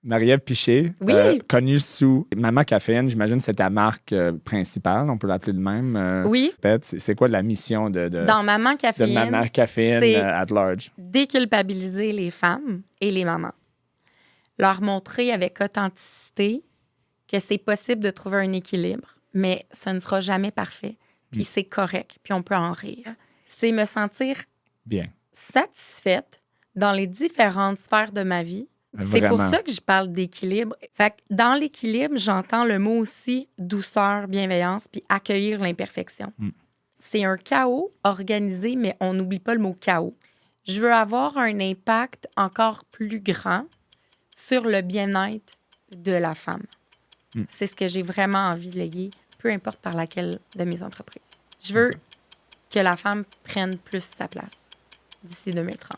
Marie-Ève Piché, Oui. connue sous Maman Caféine. J'imagine que c'est ta marque principale, on peut l'appeler de même. Oui. C'est quoi la mission de Dans Maman de Caféine, Maman Caféine c'est at large? déculpabiliser les femmes et les mamans. Leur montrer avec authenticité que c'est possible de trouver un équilibre, mais ça ne sera jamais parfait. Puis c'est correct, puis on peut en rire. C'est me sentir Bien. satisfaite dans les différentes sphères de ma vie. C'est Vraiment. pour ça que je parle d'équilibre. Fait que dans l'équilibre, j'entends le mot aussi douceur, bienveillance, puis accueillir l'imperfection. C'est un chaos organisé, mais on n'oublie pas le mot chaos. Je veux avoir un impact encore plus grand sur le bien-être de la femme. C'est ce que j'ai vraiment envie de léguer, peu importe par laquelle de mes entreprises. Je veux que la femme prenne plus sa place d'ici 2030.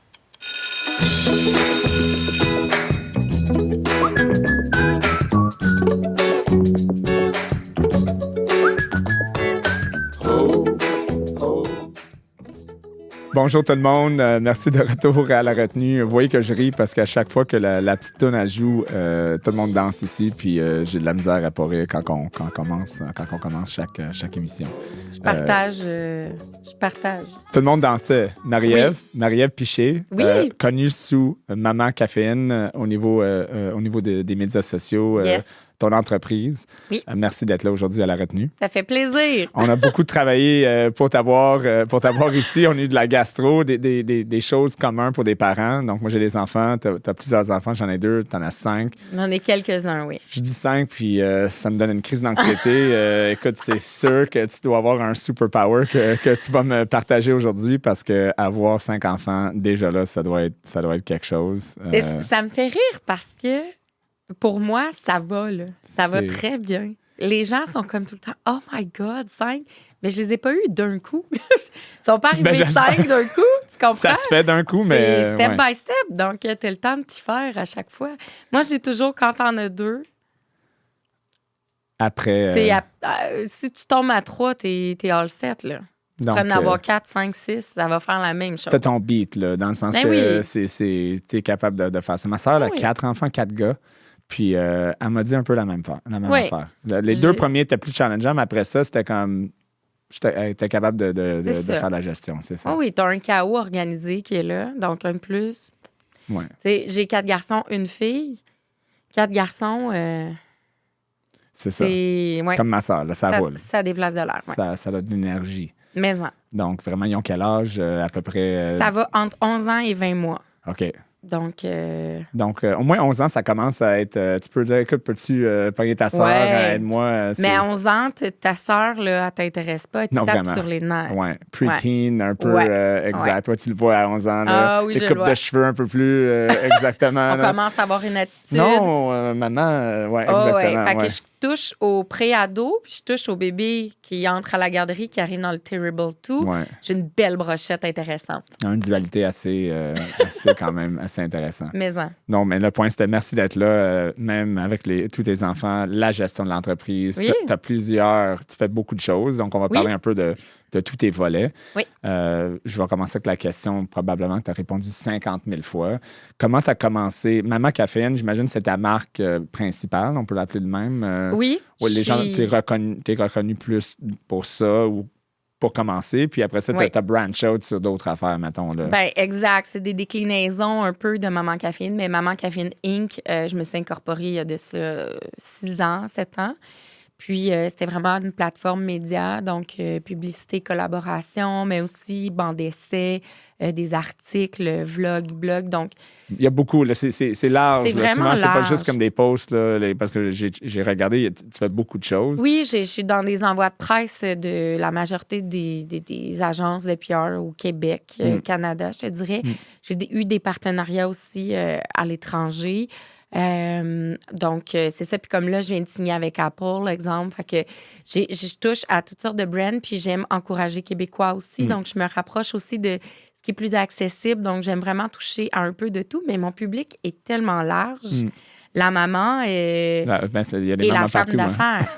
Bonjour tout le monde, merci de retour à la retenue. Vous voyez que je ris parce qu'à chaque fois que la petite toune elle joue, tout le monde danse ici, puis j'ai de la misère à pas rire quand on commence chaque émission. Je partage. Tout le monde dansait. Marie-Ève Piché, Oui. connue sous Maman Caféine au niveau des médias sociaux. Yes. Ton entreprise. Oui. Merci d'être là aujourd'hui à la retenue. Ça fait plaisir. On a beaucoup travaillé pour t'avoir ici. On a eu de la gastro, des choses communes pour des parents. Donc, moi, j'ai des enfants. T'as plusieurs enfants. J'en ai 2. T'en as 5. J'en ai quelques-uns, oui. Je dis 5, puis ça me donne une crise d'anxiété. Écoute, c'est sûr que tu dois avoir un superpower que tu vas me partager aujourd'hui parce que avoir 5 enfants, déjà là, ça doit être quelque chose. Et ça me fait rire parce que pour moi, ça va, là. Ça va très bien. Les gens sont comme tout le temps, « Oh my God, 5! » Mais je les ai pas eus d'un coup. Ils sont pas arrivés 5 d'un coup, tu comprends? Ça se fait d'un coup, mais... C'est step by step, donc tu as le temps de t'y faire à chaque fois. Moi, j'ai toujours, quand t'en as 2... Après... si tu tombes à 3, t'es all set, là. Tu donc, pourrais en avoir 4, 5, 6, ça va faire la même chose. T'as ton beat, là, dans le sens que t'es capable de faire ça. Ma soeur a 4 enfants, 4 gars. Puis, elle m'a dit un peu la même affaire. Les 2 premiers étaient plus challengeants, mais après ça, c'était comme... J'étais capable de faire de la gestion, c'est ça. Oh oui, t'as un chaos organisé qui est là, donc un de plus. Ouais. J'ai 4 garçons, une fille. 4 garçons, c'est ça. Comme ma soeur, là, ça roule. Ça déplace de l'air, Ça a de l'énergie. Mais en. Donc, vraiment, ils ont quel âge, à peu près? Ça va entre 11 ans et 20 mois. OK. Donc, au moins 11 ans, ça commence à être... tu peux dire, écoute, peux-tu pogner ta soeur, aide-moi? Mais à 11 ans, ta soeur, là, elle t'intéresse pas, elle te tape sur les nerfs. Oui, pre-teen, un peu, exact. Toi, tu le vois à 11 ans, là. Oui, les coupes de cheveux un peu plus, exactement. On commence à avoir une attitude. Non, maman, exactement. Fait que je touche au pré-ado, puis je touche au bébé qui entre à la garderie, qui arrive dans le Terrible 2. Ouais. J'ai une belle brochette intéressante. Une dualité assez quand même, assez intéressant. Non, mais le point, c'était merci d'être là, même avec tous tes enfants, la gestion de l'entreprise. Oui. Tu fais beaucoup de choses, donc on va parler un peu de tous tes volets. Oui. Je vais commencer avec la question probablement que tu as répondu 50 000 fois. Comment tu as commencé? Maman Caféine, j'imagine que c'est ta marque principale, on peut l'appeler de même. Oui. Les gens, t'es reconnu plus pour ça ou pour commencer, puis après ça, tu as branch out sur d'autres affaires, mettons. Là. Ben, exact. C'est des déclinaisons un peu de Maman Caféine, mais Maman Caféine Inc., je me suis incorporée il y a de ça 6 ans, 7 ans. Puis, c'était vraiment une plateforme média, donc publicité, collaboration, mais aussi bande d'essais, des articles, vlog, blog. Donc, il y a beaucoup, là, c'est large. C'est vraiment souvent, large. C'est pas juste comme des posts, là, parce que j'ai regardé, tu fais beaucoup de choses. Oui, je suis dans des envois de presse de la majorité des agences de PR au Québec, Canada, je te dirais. J'ai eu des partenariats aussi à l'étranger. Donc, c'est ça. Puis comme là, je viens de signer avec Apple, exemple. Fait que je touche à toutes sortes de brands, puis j'aime encourager Québécois aussi. Donc, je me rapproche aussi de ce qui est plus accessible. Donc, j'aime vraiment toucher à un peu de tout, mais mon public est tellement large. La maman et la femme d'affaires.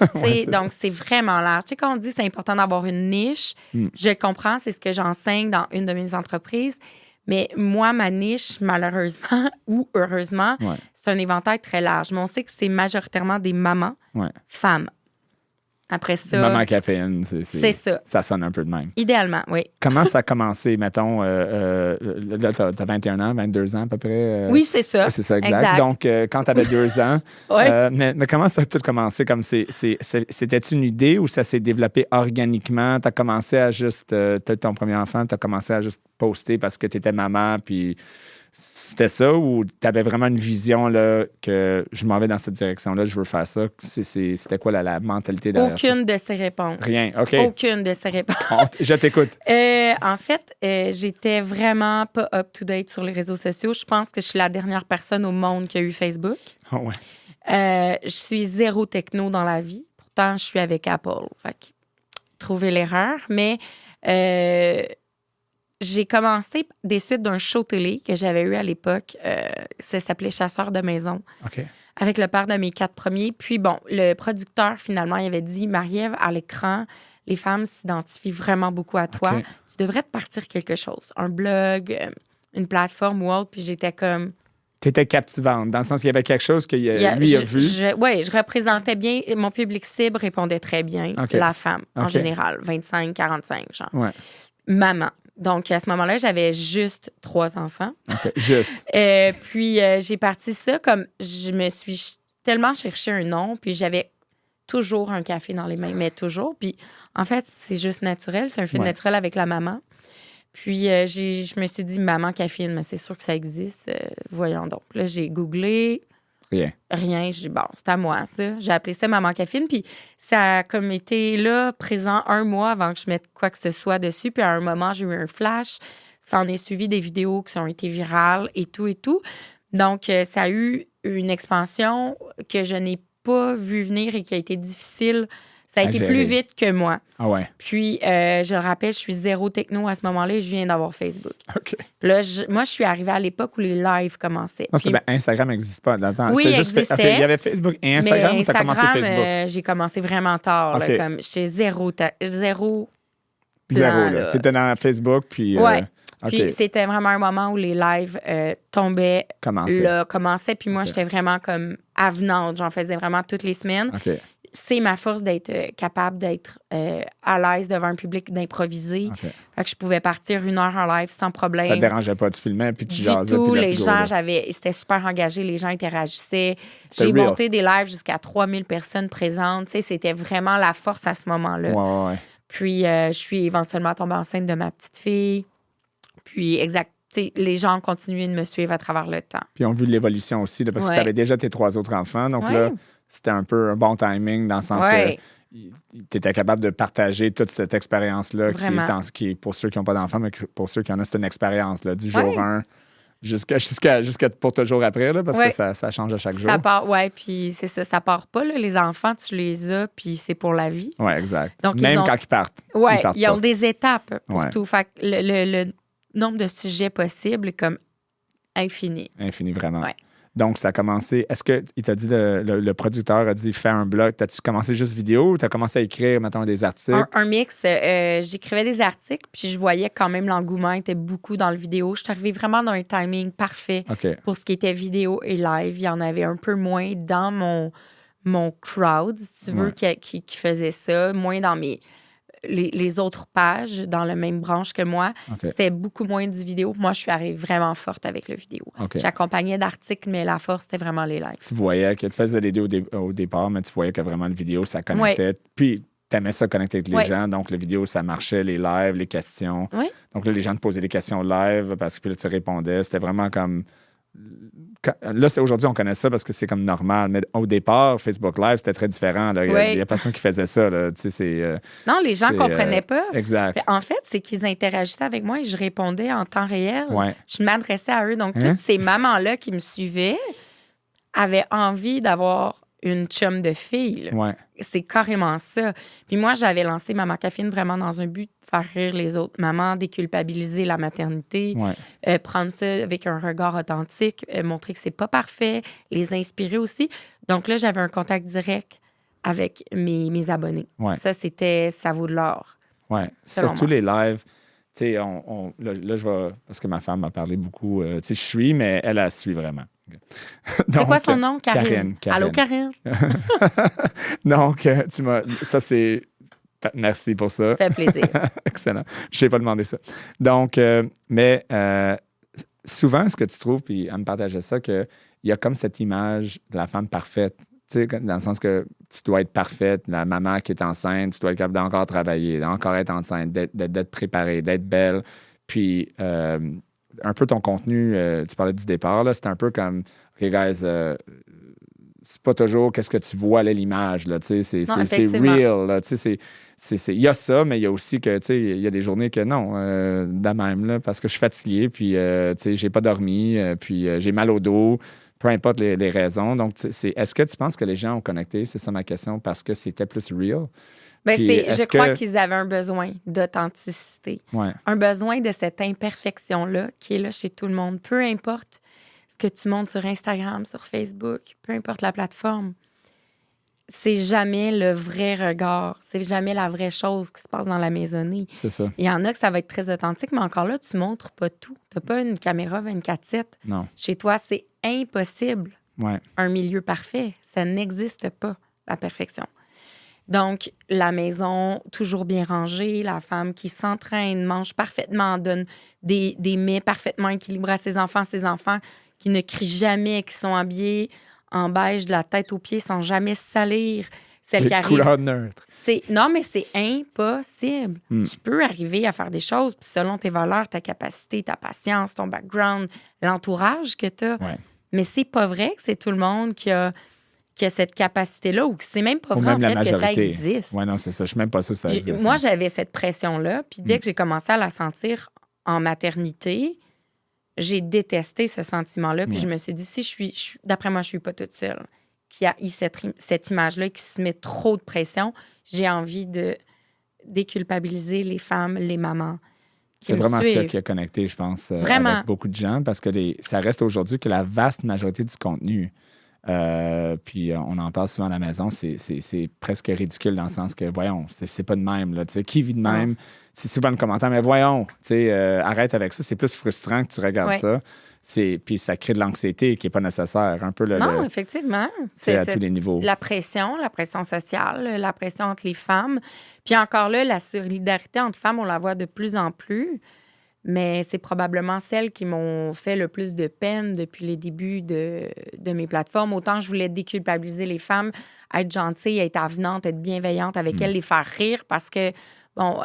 Donc, c'est vraiment large. Tu sais, quand on dit c'est important d'avoir une niche, je comprends, c'est ce que j'enseigne dans une de mes entreprises. Mais moi, ma niche, malheureusement ou heureusement, c'est un éventail très large. Mais on sait que c'est majoritairement des mamans, femmes. Après ça... Maman caféine, c'est ça. Ça sonne un peu de même. Idéalement, oui. Comment ça a commencé, mettons, là, t'as 21 ans, 22 ans à peu près? Oui, c'est ça. C'est ça, exact. Donc, quand t'avais 2 ans, mais comment ça a tout commencé? Comme c'était une idée ou ça s'est développé organiquement? T'as commencé à juste... t'as ton premier enfant, t'as commencé à juste poster parce que t'étais maman, puis... C'était ça ou tu avais vraiment une vision là, que je m'en vais dans cette direction-là, je veux faire ça? C'était quoi la mentalité derrière ça? Aucune de ces réponses. Rien, OK. Aucune de ces réponses. Je t'écoute. En fait, j'étais vraiment pas up-to-date sur les réseaux sociaux. Je pense que je suis la dernière personne au monde qui a eu Facebook. Oh, ouais. Je suis zéro techno dans la vie. Pourtant, je suis avec Apple. Fait que, trouver l'erreur. Mais... j'ai commencé des suites d'un show télé que j'avais eu à l'époque. Ça s'appelait Chasseurs de maison. OK. Avec le père de mes 4 premiers. Puis bon, le producteur, finalement, il avait dit, Marie-Ève, à l'écran, les femmes s'identifient vraiment beaucoup à toi. Tu devrais te partir quelque chose. Un blog, une plateforme ou autre. Puis j'étais comme... T'étais captivante, dans le sens qu'il y avait quelque chose que lui a vu. Oui, je représentais bien... Mon public cible répondait très bien. La femme, en général. 25, 45, genre. Ouais. Maman. Donc, à ce moment-là, j'avais juste 3 enfants. OK, juste. Puis, j'ai parti ça comme... Je me suis tellement cherché un nom, puis j'avais toujours un café dans les mains, mais toujours. Puis, en fait, c'est juste naturel. C'est un fil naturel avec la maman. Puis, je me suis dit, maman caféine, mais c'est sûr que ça existe. Voyons donc. Là, j'ai googlé... Rien. J'ai dit, bon, c'est à moi, ça. J'ai appelé ça Maman Caféine. Puis ça a comme été là, présent 1 mois avant que je mette quoi que ce soit dessus. Puis à un moment, j'ai eu un flash. Ça en est suivi des vidéos qui ont été virales et tout et tout. Donc, ça a eu une expansion que je n'ai pas vu venir et qui a été difficile. Ça a été plus vite que moi. Ah ouais. Puis, je le rappelle, je suis zéro techno à ce moment-là et je viens d'avoir Facebook. OK. Là, moi, je suis arrivée à l'époque où les lives commençaient. Non, Instagram n'existe pas dans le temps. Oui, il existait. Il y avait Facebook et Instagram, mais ou tu as commencé Facebook? J'ai commencé vraiment tard. Okay. Là, comme j'étais zéro plan, zéro, là. Tu étais dans Facebook, puis... Oui. Okay. Puis c'était vraiment un moment où les lives tombaient. Commençaient. Puis moi, j'étais vraiment comme avenante. J'en faisais vraiment toutes les semaines. OK. C'est ma force d'être capable d'être à l'aise devant un public, d'improviser. Okay. Fait que je pouvais partir 1 heure en live sans problème. Ça te dérangeait pas, tu filmais, puis tu jasais. Du tout, puis les gens, c'était super engagé, les gens interagissaient. J'ai real. monté des lives jusqu'à 3000 personnes présentes. Tu sais, c'était vraiment la force à ce moment-là. Ouais. Puis, je suis éventuellement tombée enceinte de ma petite fille. Puis, les gens ont continué de me suivre à travers le temps. Puis, on a vu l'évolution aussi, là, parce que tu avais déjà tes 3 autres enfants. Donc là, c'était un peu un bon timing dans le sens que tu étais capable de partager toute cette expérience-là qui est, pour ceux qui n'ont pas d'enfants, mais pour ceux qui en ont, c'est une expérience là, du jour 1 jusqu'à pour toujours après, là, parce que ça change à chaque jour. Ça part, puis c'est ça, ça part pas. Là, les enfants, tu les as, puis c'est pour la vie. Oui, exact. Donc, même quand ils partent. Ils ont des étapes pour tout. Fait que le nombre de sujets possibles est comme infini. Infini, vraiment. Ouais. Donc, ça a commencé... Est-ce qu'il t'a dit, le producteur a dit, fais un blog. T'as-tu commencé juste vidéo ou t'as commencé à écrire, mettons, des articles? Un mix. J'écrivais des articles, puis je voyais quand même l'engouement était beaucoup dans le vidéo. Je suis arrivée vraiment dans un timing parfait pour ce qui était vidéo et live. Il y en avait un peu moins dans mon crowd, si tu veux, qui faisait ça, moins dans les autres pages dans la même branche que moi. C'était beaucoup moins du vidéo. Moi, je suis arrivée vraiment forte avec le vidéo. J'accompagnais d'articles, mais la force, c'était vraiment les lives. Tu voyais que tu faisais des vidéos au départ, mais tu voyais que vraiment le vidéo, ça connectait. Puis, tu aimais ça connecter avec les gens. Donc, le vidéo, ça marchait, les lives, les questions. Donc, là, les gens te posaient des questions live parce que là, tu répondais. C'était vraiment comme... Là, aujourd'hui, on connaît ça parce que c'est comme normal. Mais au départ, Facebook Live, c'était très différent. Il n'y a personne qui faisait ça. Là. Non, les gens ne comprenaient pas. Exact. En fait, c'est qu'ils interagissaient avec moi et je répondais en temps réel. Ouais. Je m'adressais à eux. Donc, toutes ces mamans-là qui me suivaient avaient envie d'avoir une chum de fille. C'est carrément ça. Puis moi, j'avais lancé Maman Caféine vraiment dans un but de faire rire les autres mamans, déculpabiliser la maternité, prendre ça avec un regard authentique, montrer que c'est pas parfait, les inspirer aussi. Donc là, j'avais un contact direct avec mes abonnés. Ça vaut de l'or. Surtout les lives. sais, là, je vais... Parce que ma femme m'a parlé beaucoup. Tu sais, je suis, mais elle suit vraiment. C'est quoi son nom? Karine. Allô, Karine? Donc, ça, c'est... Merci pour ça. Ça fait plaisir. Excellent. Je ne t'ai pas demandé ça. Donc, souvent, ce que tu trouves, puis elle me partageait ça, qu'il y a comme cette image de la femme parfaite. Tu sais, dans le sens que tu dois être parfaite, la maman qui est enceinte, tu dois être capable d'encore travailler, d'encore être enceinte, d'être préparée, d'être belle. Puis, un peu ton contenu, tu parlais du départ, là, c'est un peu comme, OK, guys, c'est pas toujours qu'est-ce que tu vois à l'image, là, tu sais, c'est real, là, tu sais, il y a ça, mais il y a aussi que, tu sais, il y a des journées que non, de même, là, parce que je suis fatigué, puis, tu sais, j'ai pas dormi, puis j'ai mal au dos, peu importe les raisons. Donc, est-ce que tu penses que les gens ont connecté, c'est ça ma question, parce que c'était plus real? Bien, je crois qu'ils avaient un besoin d'authenticité, ouais. un besoin de cette imperfection-là qui est là chez tout le monde, peu importe ce que tu montres sur Instagram, sur Facebook, peu importe la plateforme. C'est jamais le vrai regard. C'est jamais la vraie chose qui se passe dans la maisonnée. C'est ça. Il y en a que ça va être très authentique, mais encore là, tu montres pas tout. Tu n'as pas une caméra 24/7. Non. Chez toi, c'est impossible. Ouais. Un milieu parfait. Ça n'existe pas, la perfection. Donc, la maison toujours bien rangée, la femme qui s'entraîne, mange parfaitement, donne des mets parfaitement équilibrés à ses enfants qui ne crient jamais, qui sont habillés en beige de la tête aux pieds sans jamais se salir. Celle qui arrive. Couleurs neutres. Non, mais c'est impossible. Tu peux arriver à faire des choses, puis selon tes valeurs, ta capacité, ta patience, ton background, l'entourage que tu as. Ouais. Mais c'est pas vrai que c'est tout le monde qui a cette capacité-là, ou que c'est même pas ou vrai, même en fait, la majorité. Que ça existe. Oui, non, c'est ça. Je suis même pas sûr que ça existe. Moi, j'avais cette pression-là, puis dès que j'ai commencé à la sentir en maternité, j'ai détesté ce sentiment-là, puis je me suis dit, si d'après moi, je suis pas toute seule, qui a eu cette image-là, qui se met trop de pression, j'ai envie de déculpabiliser les femmes, les mamans. C'est vraiment ça qui a connecté, je pense, avec beaucoup de gens, parce que ça reste aujourd'hui que la vaste majorité du contenu, puis on en parle souvent à la maison, c'est presque ridicule dans le sens que, voyons, c'est pas de même. Là, qui vit de même? C'est souvent le commentaire, mais voyons, arrête avec ça. C'est plus frustrant que tu regardes ça. Puis ça crée de l'anxiété qui n'est pas nécessaire. Un peu non, effectivement. C'est à tous les niveaux. La pression sociale, la pression entre les femmes. Puis encore là, la solidarité entre femmes, on la voit de plus en plus. Mais c'est probablement celles qui m'ont fait le plus de peine depuis les débuts de mes plateformes. Autant je voulais déculpabiliser les femmes, être gentille, être avenante, être bienveillante avec elles, les faire rire parce que, bon,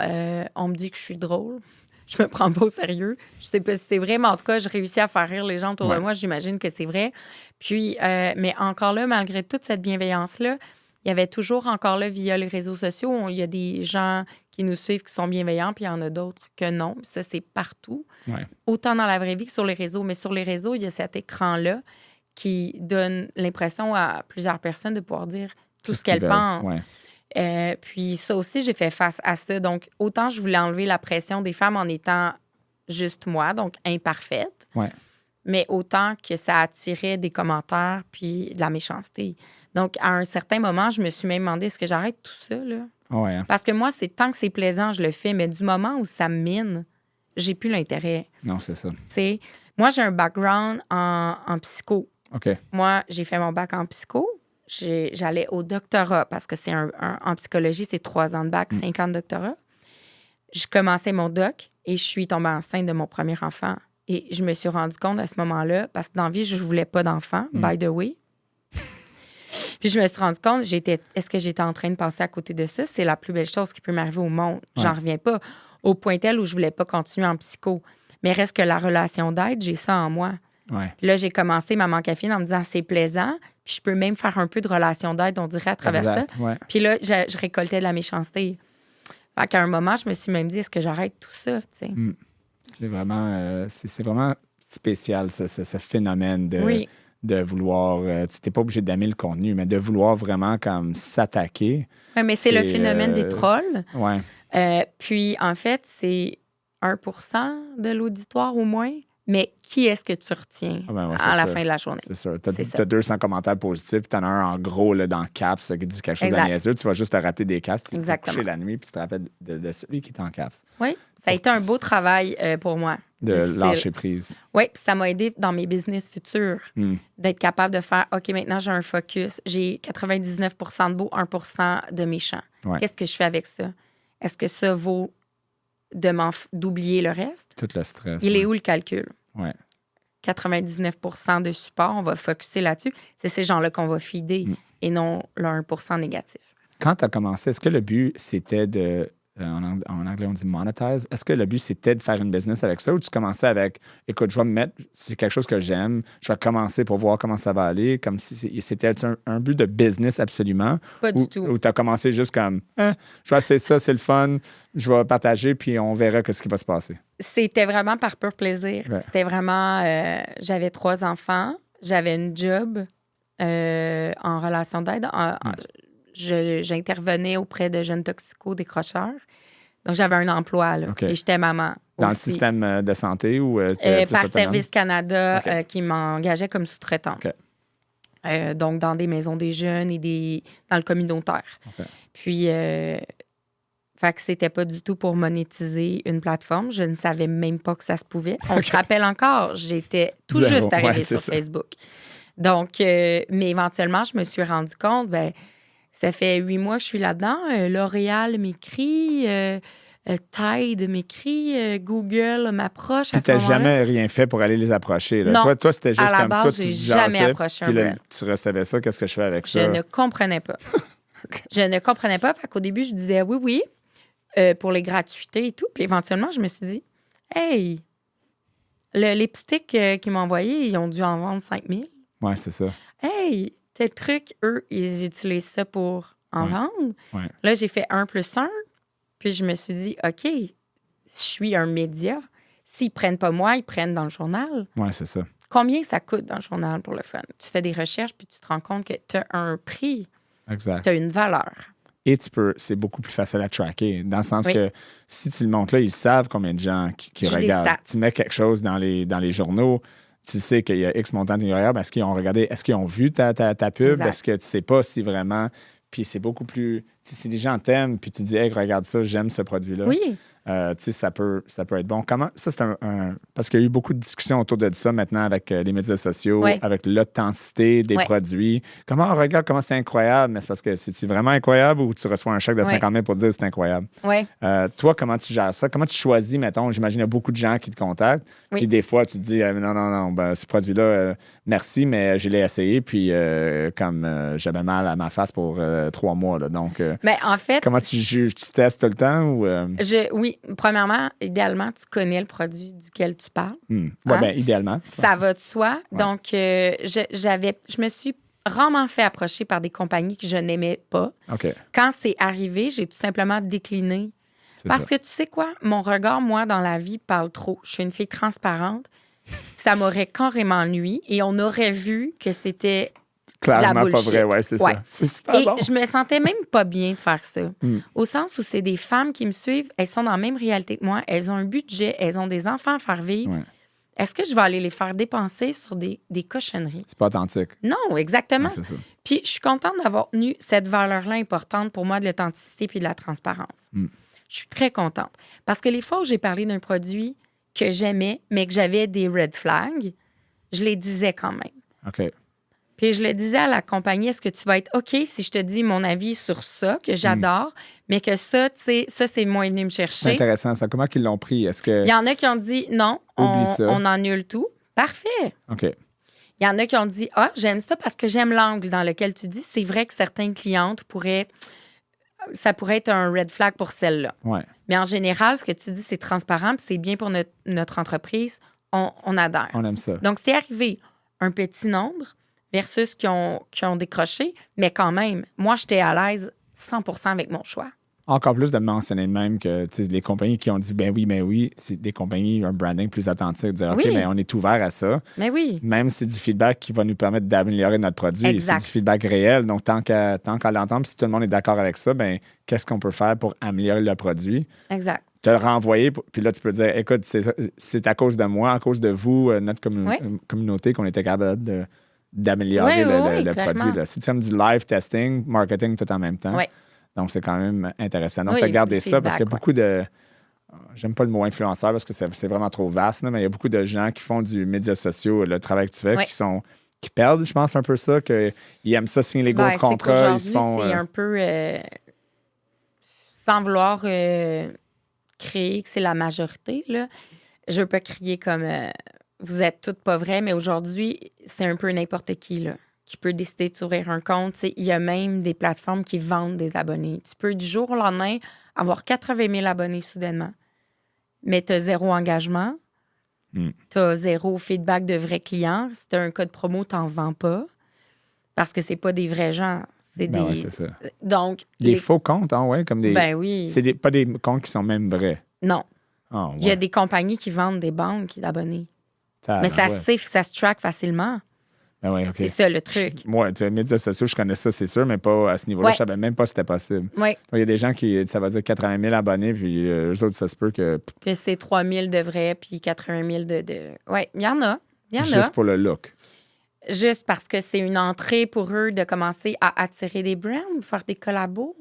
on me dit que je suis drôle. Je me prends pas au sérieux. Je sais pas si c'est vrai, mais en tout cas, je réussis à faire rire les gens autour de moi. J'imagine que c'est vrai. Puis, mais encore là, malgré toute cette bienveillance-là, il y avait toujours encore là, via les réseaux sociaux, il y a des gens qui nous suivent qui sont bienveillants, puis il y en a d'autres que non. Ça, c'est partout. Ouais. Autant dans la vraie vie que sur les réseaux. Mais sur les réseaux, il y a cet écran-là qui donne l'impression à plusieurs personnes de pouvoir dire tout ce qu'elles pensent. Ouais. Puis ça aussi, j'ai fait face à ça. Donc, autant je voulais enlever la pression des femmes en étant juste moi, donc imparfaite, mais autant que ça attirait des commentaires puis de la méchanceté. Donc, à un certain moment, je me suis même demandé, est-ce que j'arrête tout ça, là? Ouais, hein? Parce que moi, tant que c'est plaisant, je le fais, mais du moment où ça me mine, j'ai plus l'intérêt. Non, c'est ça. T'sais, moi, j'ai un background en psycho. OK. Moi, j'ai fait mon bac en psycho. J'allais au doctorat parce que c'est en psychologie, c'est 3 ans de bac, 5 ans de doctorat. Je commençais mon doc et je suis tombée enceinte de mon premier enfant. Et je me suis rendu compte à ce moment-là, parce que dans la vie, je ne voulais pas d'enfant, by the way. Puis je me suis rendu compte, est-ce que j'étais en train de passer à côté de ça? C'est la plus belle chose qui peut m'arriver au monde. J'en reviens pas. Au point tel où je voulais pas continuer en psycho. Mais reste que la relation d'aide, j'ai ça en moi. Ouais. Puis là, j'ai commencé Maman Caféine en me disant, c'est plaisant. Puis je peux même faire un peu de relation d'aide, on dirait, à travers ça. Ouais. Puis là, je récoltais de la méchanceté. Fait qu'à un moment, je me suis même dit, est-ce que j'arrête tout ça? C'est vraiment, c'est vraiment spécial, ce phénomène de vouloir... tu n'es pas obligé d'aimer le contenu, mais de vouloir vraiment comme s'attaquer. Oui, mais c'est le phénomène des trolls. Ouais. Puis, en fait, c'est 1% de l'auditoire au moins. Mais qui est-ce que tu retiens à la fin de la journée? C'est sûr. Tu as 200 commentaires positifs, puis tu en as un en gros là, dans caps qui dit quelque chose de niaiseux. Tu vas juste te rappeler des caps, tu vas te coucher la nuit, puis tu te rappelles de celui qui est en caps. Oui, Ça a été un beau travail pour moi. De lâcher prise. Oui, puis ça m'a aidé dans mes business futurs d'être capable de faire, OK, maintenant j'ai un focus, j'ai 99 de beau, 1 de méchant. Ouais. Qu'est-ce que je fais avec ça? Est-ce que ça vaut d'oublier le reste? Tout le stress. Il est où le calcul? Oui. 99 de support, on va focusser là-dessus. C'est ces gens-là qu'on va feeder et non le 1 négatif. Quand tu as commencé, est-ce que le but, c'était de... En anglais, on dit monetize. Est-ce que le but, c'était de faire une business avec ça ou tu commençais avec, écoute, je vais me mettre, c'est quelque chose que j'aime, je vais commencer pour voir comment ça va aller, comme si c'était un but de business absolument? Pas du tout. Ou tu as commencé juste comme, je vais essayer ça, c'est le fun, je vais partager, puis on verra ce qui va se passer. C'était vraiment par pur plaisir. Ouais. C'était vraiment, j'avais 3 enfants, j'avais une job en relation d'aide. J'intervenais auprès de jeunes toxico-décrocheurs. Donc, j'avais un emploi, là, et j'étais maman. Dans le système de santé ou par Service Canada qui m'engageait comme sous-traitante. Donc, dans des maisons des jeunes et dans le communautaire. Puis, fait que c'était pas du tout pour monétiser une plateforme. Je ne savais même pas que ça se pouvait. On se rappelle encore, j'étais tout juste arrivée sur Facebook. Donc, mais éventuellement, je me suis rendu compte, ça fait 8 mois que je suis là-dedans. L'Oréal m'écrit, Tide m'écrit, Google m'approche. Puis tu n'as jamais rien fait pour aller les approcher. Là. Non. Toi, c'était juste comme base, toi, tu jamais approché un brand. Tu recevais ça, qu'est-ce que je fais avec ça? Je ne comprenais pas. Je ne comprenais pas. Fait qu'au début, je disais oui, pour les gratuités et tout. Puis éventuellement, je me suis dit, hey, le lipstick qu'ils m'ont envoyé, ils ont dû en vendre 5 000. Oui, c'est ça. Hey, tel truc, eux, ils utilisent ça pour en vendre. Ouais. Là, j'ai fait 1 + 1. Puis je me suis dit, OK, je suis un média. S'ils prennent pas moi, ils prennent dans le journal. Oui, c'est ça. Combien ça coûte dans le journal pour le fun? Tu fais des recherches, puis tu te rends compte que tu as un prix. Exact. Tu as une valeur. Et c'est beaucoup plus facile à tracker, dans le sens que si tu le montres là, ils savent combien de gens qui regardent. Tu mets quelque chose dans les journaux, tu sais qu'il y a X montant de regardent. Est-ce qu'ils ont regardé, est-ce qu'ils ont vu ta pub? Exact. Est-ce que tu sais pas si vraiment... Puis c'est beaucoup plus... Si les gens t'aiment, puis tu dis, hey, regarde ça, j'aime ce produit-là. Oui. Ça peut être bon. Comment... Ça, c'est parce qu'il y a eu beaucoup de discussions autour de ça maintenant avec les médias sociaux, avec l'authenticité des produits. Regarde comment c'est incroyable, mais c'est parce que c'est-tu vraiment incroyable ou tu reçois un chèque de 50 000 pour dire que c'est incroyable? Oui. Toi, comment tu gères ça? Comment tu choisis, mettons, j'imagine qu'il y a beaucoup de gens qui te contactent, puis des fois, tu te dis, non, ce produit-là, merci, mais je l'ai essayé, puis j'avais mal à ma face pour 3 mois, là, donc... Mais en fait... Comment tu juges? Tu testes tout le temps ou... Oui. Premièrement, idéalement, tu connais le produit duquel tu parles. Oui, bien, idéalement. Ça va de soi. Ouais. Donc, je me suis rarement fait approcher par des compagnies que je n'aimais pas. OK. Quand c'est arrivé, j'ai tout simplement décliné. Parce que tu sais quoi? Mon regard, moi, dans la vie, parle trop. Je suis une fille transparente. Ça m'aurait carrément nui et on aurait vu que c'était... Clairement pas vrai, oui, c'est ça. C'est super bon. Et je me sentais même pas bien de faire ça. Au sens où c'est des femmes qui me suivent, elles sont dans la même réalité que moi, elles ont un budget, elles ont des enfants à faire vivre. Ouais. Est-ce que je vais aller les faire dépenser sur des cochonneries? C'est pas authentique. Non, exactement. Ouais, c'est ça. Puis je suis contente d'avoir tenu cette valeur-là importante pour moi de l'authenticité puis de la transparence. Je suis très contente. Parce que les fois où j'ai parlé d'un produit que j'aimais, mais que j'avais des red flags, je les disais quand même. OK. Puis je le disais à la compagnie, est-ce que tu vas être OK si je te dis mon avis sur ça, que j'adore, mais que ça, tu sais, ça, c'est moins venu me chercher. C'est intéressant, ça. Comment ils l'ont pris? Est-ce que... Il y en a qui ont dit non, on annule tout. Parfait. OK. Il y en a qui ont dit j'aime ça parce que j'aime l'angle dans lequel tu dis. C'est vrai que certaines clientes ça pourrait être un red flag pour celle-là. Ouais. Mais en général, ce que tu dis, c'est transparent, puis c'est bien pour notre entreprise. On adhère. On aime ça. Donc, c'est arrivé un petit nombre versus qui ont décroché, mais quand même, moi, j'étais à l'aise 100% avec mon choix. Encore plus de mentionner même que les compagnies qui ont dit ben oui, c'est des compagnies, un branding plus authentique, dire OK, mais on est ouvert à ça. Mais oui. Même si c'est du feedback qui va nous permettre d'améliorer notre produit. Exact. C'est du feedback réel. Donc, tant qu'à l'entendre, si tout le monde est d'accord avec ça, ben qu'est-ce qu'on peut faire pour améliorer le produit? Exact. Te le renvoyer, puis là, tu peux dire écoute, c'est à cause de moi, à cause de vous, notre communauté, qu'on était capable d'améliorer le produit. Là. C'est comme du live testing, marketing tout en même temps. Oui. Donc, c'est quand même intéressant. Donc, tu as gardé ça parce qu'il y a beaucoup de... j'aime pas le mot influenceur parce que c'est vraiment trop vaste, là, mais il y a beaucoup de gens qui font du médias sociaux, le travail que tu fais, qui perdent, je pense, un peu ça, qu'ils aiment ça, signer les gros contrats. Ils se font, c'est un peu, sans vouloir créer que c'est la majorité, là. Je veux pas crier comme vous êtes toutes pas vraies, mais aujourd'hui, c'est un peu n'importe qui, là, qui peut décider de s'ouvrir un compte. Il y a même des plateformes qui vendent des abonnés. Tu peux, du jour au lendemain, avoir 80 000 abonnés soudainement, mais tu as 0 engagement, tu as 0 feedback de vrais clients. Si tu as un code promo, tu n'en vends pas parce que c'est pas des vrais gens. C'est c'est ça. Donc, les faux comptes, hein, ouais, comme des. Ben oui. C'est pas des comptes qui sont même vrais. Non. Oh, ouais. Il y a des compagnies qui vendent des banques d'abonnés. Mais ça se track facilement. Ben ouais, okay. C'est ça le truc. Moi, tu sais, les médias sociaux, je connais ça, c'est sûr, mais pas à ce niveau-là. Je savais même pas si c'était possible. Oui. Il y a des gens qui, ça va dire 80 000 abonnés, puis eux autres, ça se peut que. Que c'est 3 000 de vrais, puis 80 000 de... Oui, il y en a. Juste pour le look. Juste parce que c'est une entrée pour eux de commencer à attirer des brands, faire des collabos.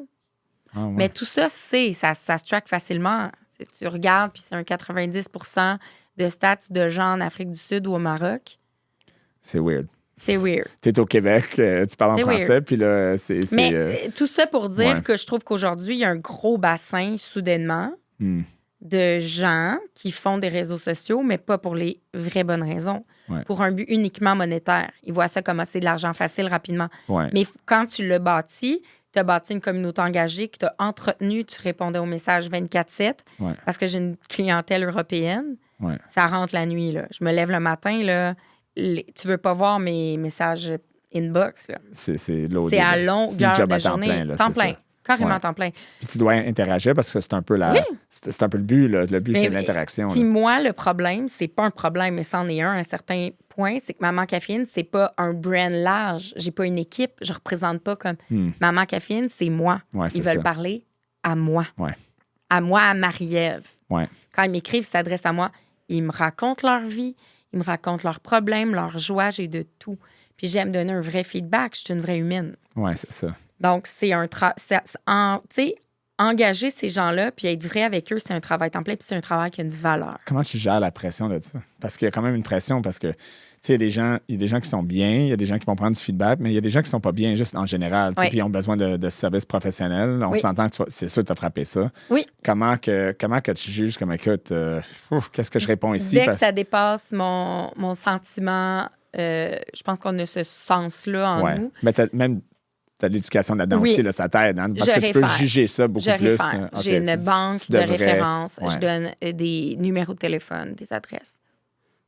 Ah, ouais. Mais tout ça, ça se track facilement. Tu regardes, puis c'est un 90 % de stats de gens en Afrique du Sud ou au Maroc. C'est weird. C'est weird. Tu es au Québec, tu parles en français, puis là, c'est... Mais tout ça pour dire que je trouve qu'aujourd'hui, il y a un gros bassin, soudainement, de gens qui font des réseaux sociaux, mais pas pour les vraies bonnes raisons. Ouais. Pour un but uniquement monétaire. Ils voient ça comme c'est de l'argent facile rapidement. Ouais. Mais quand tu l'as bâti, tu as bâti une communauté engagée, que tu as entretenue, tu répondais aux messages 24/7, parce que j'ai une clientèle européenne. Ouais. Ça rentre la nuit. Là. Je me lève le matin, là, tu veux pas voir mes messages inbox. Là. C'est à longueur de journée. Temps plein. Carrément temps plein. Puis tu dois interagir parce que c'est un peu c'est un peu le but. Là. Le but, c'est l'interaction. Puis moi, le problème, c'est pas un problème, mais c'en est un certain point, c'est que Maman Caféine, c'est pas un brand large. J'ai pas une équipe. Je représente pas comme Maman Caféine, c'est moi. Ils veulent parler à moi. Ouais. À moi, à Marie-Ève. Ouais. Quand ils m'écrivent, ils s'adressent à moi. Ils me racontent leur vie, ils me racontent leurs problèmes, leurs joies, j'ai de tout. Puis j'aime donner un vrai feedback. Je suis une vraie humaine. Oui, c'est ça. Donc, c'est un engager ces gens-là puis être vrai avec eux, c'est un travail temps plein puis c'est un travail qui a une valeur. Comment tu gères la pression de ça? Parce qu'il y a quand même une pression parce que, tu sais, il y a des gens qui sont bien, il y a des gens qui vont prendre du feedback, mais il y a des gens qui sont pas bien juste en général, puis ils ont besoin de services professionnels. On s'entend que c'est sûr que tu as frappé ça. Oui. Comment que tu juges comme, écoute, qu'est-ce que je réponds ici? Dès que ça dépasse mon sentiment, je pense qu'on a ce sens-là en nous. Mais même... Tu as de l'éducation là-dedans aussi, là, ça t'aide. Hein? Parce que tu peux juger ça beaucoup plus. Okay, j'ai une banque de références. Je donne des numéros de téléphone, des adresses.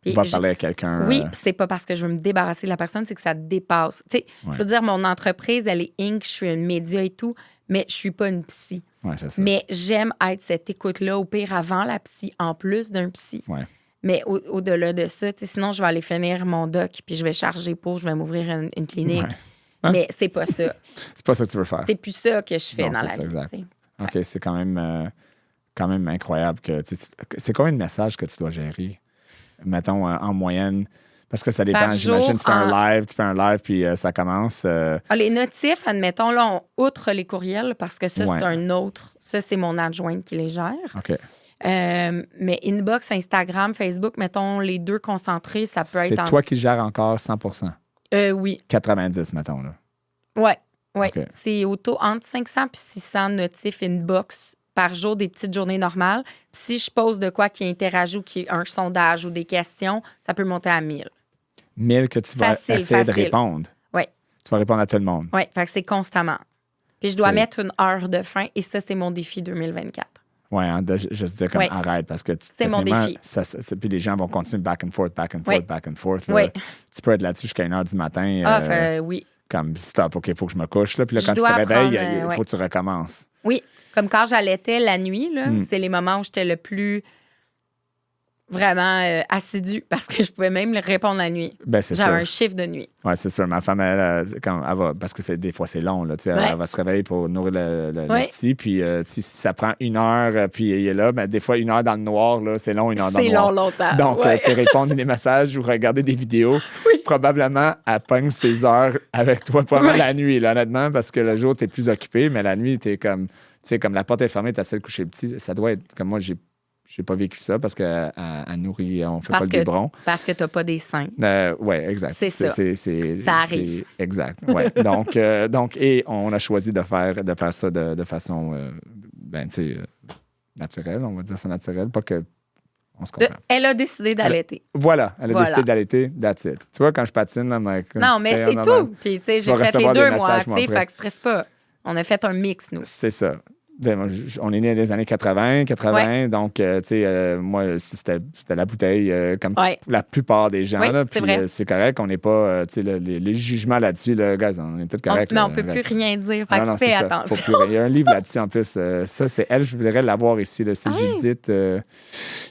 On va parler à quelqu'un. Oui, puis c'est pas parce que je veux me débarrasser de la personne, c'est que ça dépasse. Tu sais, je veux dire, mon entreprise, elle est Inc., je suis un média et tout, mais je suis pas une psy. Ouais, c'est ça. Mais j'aime être cette écoute-là, au pire, avant la psy, en plus d'un psy. Ouais. Mais au-delà de ça, sinon, je vais aller finir mon doc, puis je vais charger je vais m'ouvrir une clinique. Ouais. Hein? Mais c'est pas ça. C'est pas ça que tu veux faire. C'est plus ça que je fais dans la vie. Exact. OK, c'est quand même incroyable que... C'est combien de messages que tu dois gérer, mettons, en moyenne? Parce que ça dépend. J'imagine, tu fais un live, puis ça commence... les notifs, admettons, là, outre les courriels, parce que ça, c'est un autre... Ça, c'est mon adjointe qui les gère. OK. Mais inbox, Instagram, Facebook, mettons, les deux concentrés, ça peut être... C'est toi qui gères encore 100%? Oui. 90, mettons, là. Oui. Okay. C'est entre 500 et 600 notifs inbox par jour, des petites journées normales. Puis si je pose de quoi qui interagit ou qui est un sondage ou des questions, ça peut monter à 1000. 1000 que tu vas essayer de répondre? Oui. Tu vas répondre à tout le monde? Oui, fait que c'est constamment. Puis je dois mettre une heure de fin et ça, c'est mon défi 2024. Oui, hein, je te disais comme arrête parce que c'est mon défi. Puis les gens vont continuer back and forth. Là. Tu peux être là-dessus jusqu'à 1h du matin. Oui. Comme stop, OK, il faut que je me couche. Là. Puis là, quand tu te réveilles, il faut que tu recommences. Oui, comme quand j'allaitais la nuit, là, c'est les moments où j'étais le plus vraiment assidue parce que je pouvais même répondre la nuit. Ben, c'est J'avais un chiffre de nuit. Oui, c'est sûr. Ma femme, elle va, parce que des fois, c'est long. Là, elle va se réveiller pour nourrir le petit. Puis si ça prend 1 heure, puis il est là, ben, des fois, 1 heure dans le noir, là, c'est long, 1 heure dans le noir. C'est long, longtemps. Donc, répondre des messages ou regarder des vidéos, probablement, elle pogne ses heures avec toi, probablement la nuit, là, honnêtement, parce que le jour, tu es plus occupé, mais la nuit, tu es comme... Tu sais, comme la porte est fermée, tu as celle coucher le petit. Ça doit être... Comme moi, j'ai j'ai pas vécu ça parce qu'elle nourrit, on fait pas le biberon. Parce que tu n'as pas des seins. Oui, exact. C'est ça. Ça arrive. Exact, ouais. donc, et on a choisi de faire ça de façon, naturelle, on va dire ça naturel, pas que on se comprend. Elle a décidé d'allaiter. Voilà, elle a décidé d'allaiter, that's it. Tu vois, quand je patine, là, non, mais c'est tout. Puis, tu sais, j'ai fait les 2 mois, tu sais, fait que stresse pas. On a fait un mix, nous. C'est ça. On est né dans les années 80, donc, tu sais, moi, c'était la bouteille, comme la plupart des gens, là, puis c'est correct, on n'est pas, tu sais, les jugements là-dessus, là, guys, on est tous corrects. Mais on ne peut plus rien dire, fait que fais attention. Faut plus, il y a un livre là-dessus, en plus, ça, c'est elle, je voudrais l'avoir ici, là, c'est Judith, j'ai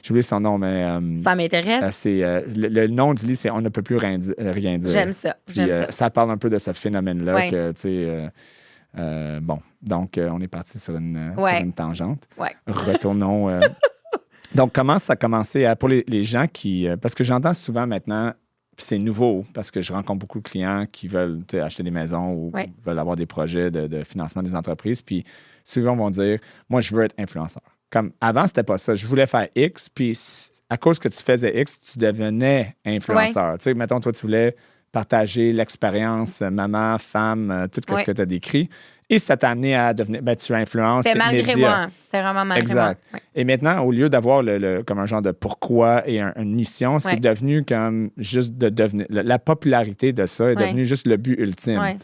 oublié son nom, mais... ça m'intéresse. C'est, le nom du livre, c'est « On ne peut plus rien dire ». J'aime ça, ça parle un peu de ce phénomène-là, que, tu sais... bon, donc on est parti sur une tangente. Retournons. Donc, comment ça a commencé pour les gens qui... parce que j'entends souvent maintenant, puis c'est nouveau, parce que je rencontre beaucoup de clients qui veulent acheter des maisons ou veulent avoir des projets de financement des entreprises, puis souvent vont dire, moi, je veux être influenceur. Comme avant, c'était pas ça. Je voulais faire X, puis à cause que tu faisais X, tu devenais influenceur. Tu sais, mettons, toi, tu voulais partager l'expérience maman, femme, tout ce que tu as décrit. Et ça t'a amené à devenir... tu influences. C'était malgré moi. C'était vraiment malgré moi. Ouais. Et maintenant, au lieu d'avoir comme un genre de pourquoi et une mission, c'est devenu comme juste de devenir... La popularité de ça est devenue juste le but ultime.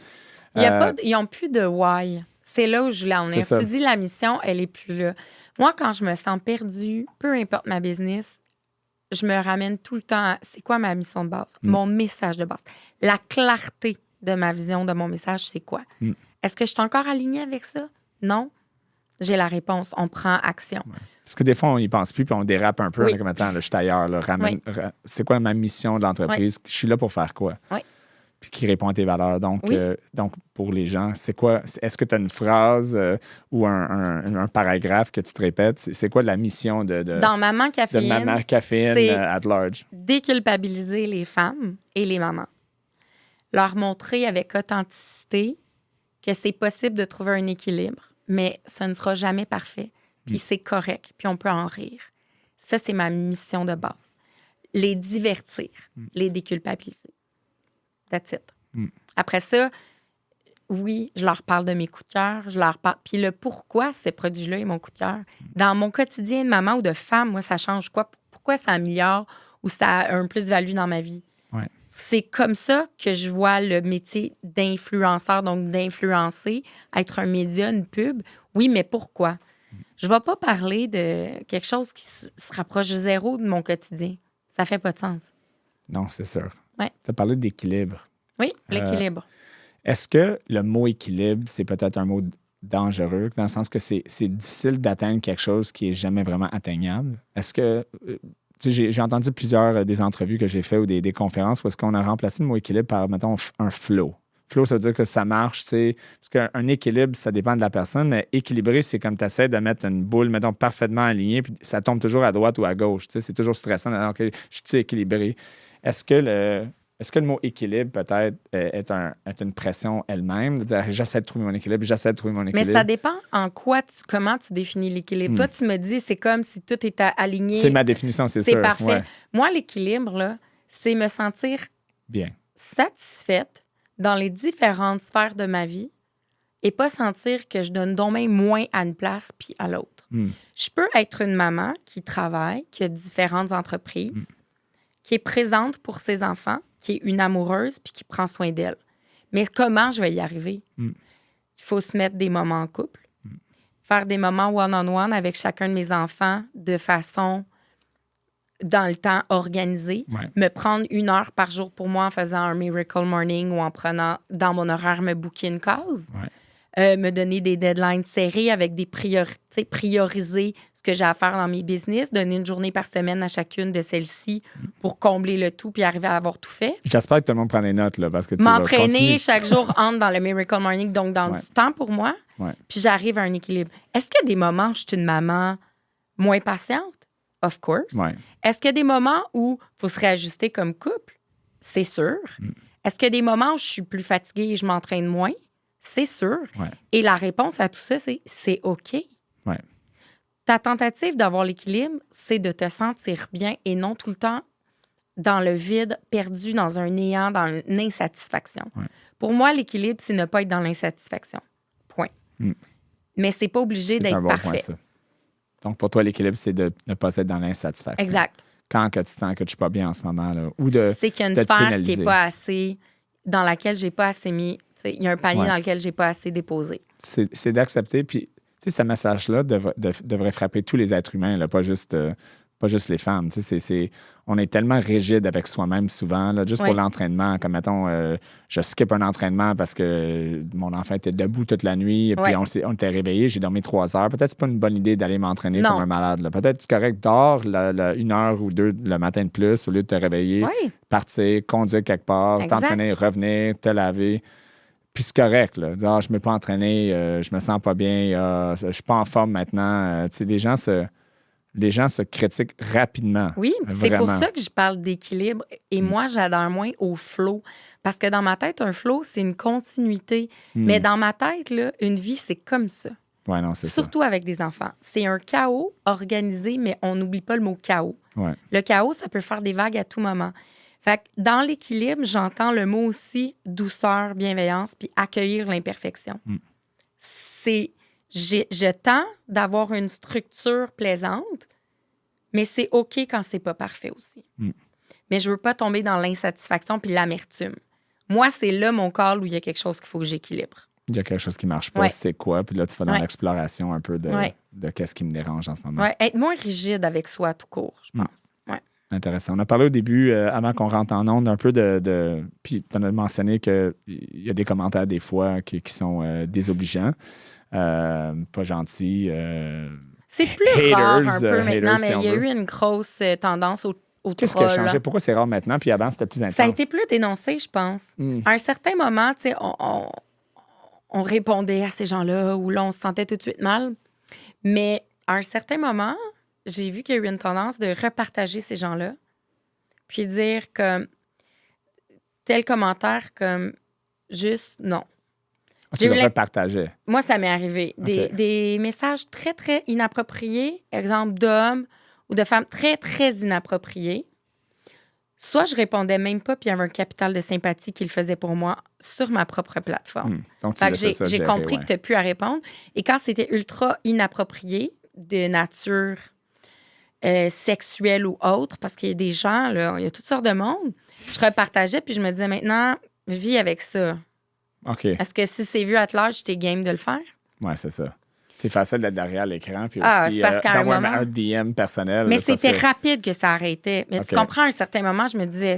Ils n'ont plus de why. C'est là où je voulais en venir. Tu dis la mission, elle n'est plus là. Moi, quand je me sens perdue, peu importe ma business, je me ramène tout le temps à c'est quoi ma mission de base, mon message de base. La clarté de ma vision, de mon message, c'est quoi? Est-ce que je suis encore alignée avec ça? Non. J'ai la réponse. On prend action. Ouais. Parce que des fois, on n'y pense plus puis on dérape un peu. On est comme, attends, je suis ailleurs. C'est quoi ma mission de l'entreprise? Je suis là pour faire quoi? Puis qui répond à tes valeurs. Donc, pour les gens, c'est quoi? Est-ce que tu as une phrase ou un paragraphe que tu te répètes? C'est quoi la mission dans Maman Caféine? De Maman Caféine at large? Déculpabiliser les femmes et les mamans. Leur montrer avec authenticité que c'est possible de trouver un équilibre, mais ça ne sera jamais parfait. Puis c'est correct, puis on peut en rire. Ça, c'est ma mission de base. Les divertir, les déculpabiliser. That's it. Après ça, oui, je leur parle de mes coups de cœur, je leur parle. Puis le pourquoi ces produits-là est mon coup de cœur. Dans mon quotidien de maman ou de femme, moi, ça change quoi? Pourquoi ça améliore ou ça a un plus-value dans ma vie? Ouais. C'est comme ça que je vois le métier d'influenceur, donc d'influencer, être un média, une pub. Oui, mais pourquoi? Je ne vais pas parler de quelque chose qui se rapproche zéro de mon quotidien. Ça fait pas de sens. Non, c'est sûr. Ouais. Tu as parlé d'équilibre. Oui, l'équilibre. Est-ce que le mot équilibre, c'est peut-être un mot dangereux, dans le sens que c'est difficile d'atteindre quelque chose qui n'est jamais vraiment atteignable? Est-ce que... j'ai entendu plusieurs des entrevues que j'ai faites ou des conférences où est-ce qu'on a remplacé le mot équilibre par, mettons, un flow. Flow, ça veut dire que ça marche, tu sais. Parce qu'un équilibre, ça dépend de la personne, mais équilibré, c'est comme tu essaies de mettre une boule, mettons, parfaitement alignée, puis ça tombe toujours à droite ou à gauche, tu sais. C'est toujours stressant. Alors que je suis équilibré. Est-ce que le mot équilibre, peut-être, est une pression elle-même? De dire, j'essaie de trouver mon équilibre, Mais ça dépend comment tu définis l'équilibre. Toi, tu me dis, c'est comme si tout est aligné. C'est ma définition, c'est sûr. C'est parfait. Ouais. Moi, l'équilibre, là, c'est me sentir bien satisfaite dans les différentes sphères de ma vie et pas sentir que je donne donc même moins à une place puis à l'autre. Je peux être une maman qui travaille, qui a différentes entreprises, qui est présente pour ses enfants, qui est une amoureuse puis qui prend soin d'elle. Mais comment je vais y arriver? Il faut se mettre des moments en couple, faire des moments one-on-one avec chacun de mes enfants de façon, dans le temps, organisée. Me prendre 1 heure par jour pour moi en faisant un Miracle Morning ou en prenant, dans mon horaire, me booker une case. Me donner des deadlines serrés avec des priorités, prioriser ce que j'ai à faire dans mes business, donner une journée par semaine à chacune de celles-ci pour combler le tout puis arriver à avoir tout fait. J'espère que tout le monde prend des notes, là, parce que tu m'entraîner chaque jour entre dans le Miracle Morning, donc dans du temps pour moi, puis j'arrive à un équilibre. Est-ce qu'il y a des moments où je suis une maman moins patiente? Of course. Est-ce qu'il y a des moments où il faut se réajuster comme couple? C'est sûr. Est-ce qu'il y a des moments où je suis plus fatiguée et je m'entraîne moins? C'est sûr. Et la réponse à tout ça, c'est OK. ta tentative d'avoir l'équilibre, c'est de te sentir bien et non tout le temps dans le vide, perdu dans un néant, dans une insatisfaction. Ouais. Pour moi, l'équilibre, c'est ne pas être dans l'insatisfaction. Point. Mais c'est pas obligé d'être parfait. Point, ça. Donc, pour toi, l'équilibre, c'est de ne pas être dans l'insatisfaction. Exact. Quand que tu sens que tu ne suis pas bien en ce moment, là, ou de c'est qu'il y a une sphère qui n'est pas assez, dans laquelle j'ai pas assez mis, il y a un panier dans lequel j'ai pas assez déposé. C'est d'accepter, puis ce message-là devrait frapper tous les êtres humains, là, pas juste les femmes. On est tellement rigide avec soi-même souvent, là, juste pour l'entraînement. Comme, mettons, je skip un entraînement parce que mon enfant était debout toute la nuit et puis on était réveillé, j'ai dormi 3 heures. Peut-être que c'est pas une bonne idée d'aller m'entraîner comme un malade. Là. Peut-être que c'est correct, dors 1 heure ou 2 le matin de plus au lieu de te réveiller, partir, conduire quelque part, t'entraîner, revenir, te laver. Puis c'est correct, là. Dire, je ne me pas entraîner, je me sens pas bien, je suis pas en forme maintenant. Les gens se critiquent rapidement. Oui, c'est pour ça que je parle d'équilibre. Et moi, j'adhère moins au flow. Parce que dans ma tête, un flow, c'est une continuité. Mais dans ma tête, là, une vie, c'est comme ça. Ouais, non, c'est Surtout avec des enfants. C'est un chaos organisé, mais on n'oublie pas le mot chaos. Ouais. Le chaos, ça peut faire des vagues à tout moment. Fait que dans l'équilibre, j'entends le mot aussi douceur, bienveillance, puis accueillir l'imperfection. Je tends d'avoir une structure plaisante, mais c'est OK quand c'est pas parfait aussi. Mais je veux pas tomber dans l'insatisfaction puis l'amertume. Moi, c'est là mon call où il y a quelque chose qu'il faut que j'équilibre. Il y a quelque chose qui marche pas, c'est quoi? Puis là, tu vas dans l'exploration un peu de qu'est-ce qui me dérange en ce moment. Oui, être moins rigide avec soi tout court, je pense. Intéressant. On a parlé au début, avant qu'on rentre en onde, un peu puis tu as mentionné qu'il y a des commentaires des fois qui sont désobligeants, pas gentils. C'est plus rare un peu maintenant, mais il y a eu une grosse tendance au Qu'est-ce qui a changé? Pourquoi c'est rare maintenant? Puis avant, c'était plus intense. Ça a été plus dénoncé, je pense. À un certain moment, tu sais, on répondait à ces gens-là ou là, on se sentait tout de suite mal. Mais à un certain moment, j'ai vu qu'il y a eu une tendance de repartager ces gens-là, puis dire comme tel commentaire comme juste non. Tu le repartageais? Moi, ça m'est arrivé. Des messages très, très inappropriés, exemple d'hommes ou de femmes très, très inappropriés. Soit je répondais même pas, puis il y avait un capital de sympathie qu'il faisait pour moi sur ma propre plateforme. Donc, j'ai compris que tu n'as plus à répondre. Et quand c'était ultra inapproprié, de nature sexuelle ou autre, parce qu'il y a des gens, là, il y a toutes sortes de monde, je repartageais, puis je me disais maintenant, vis avec ça. OK. Est-ce que si c'est vu à large, t'es game de le faire? Oui, c'est ça. C'est facile d'être derrière l'écran, puis aussi d'avoir un DM personnel. Mais c'était rapide que ça arrêtait. Mais tu comprends, à un certain moment, je me disais,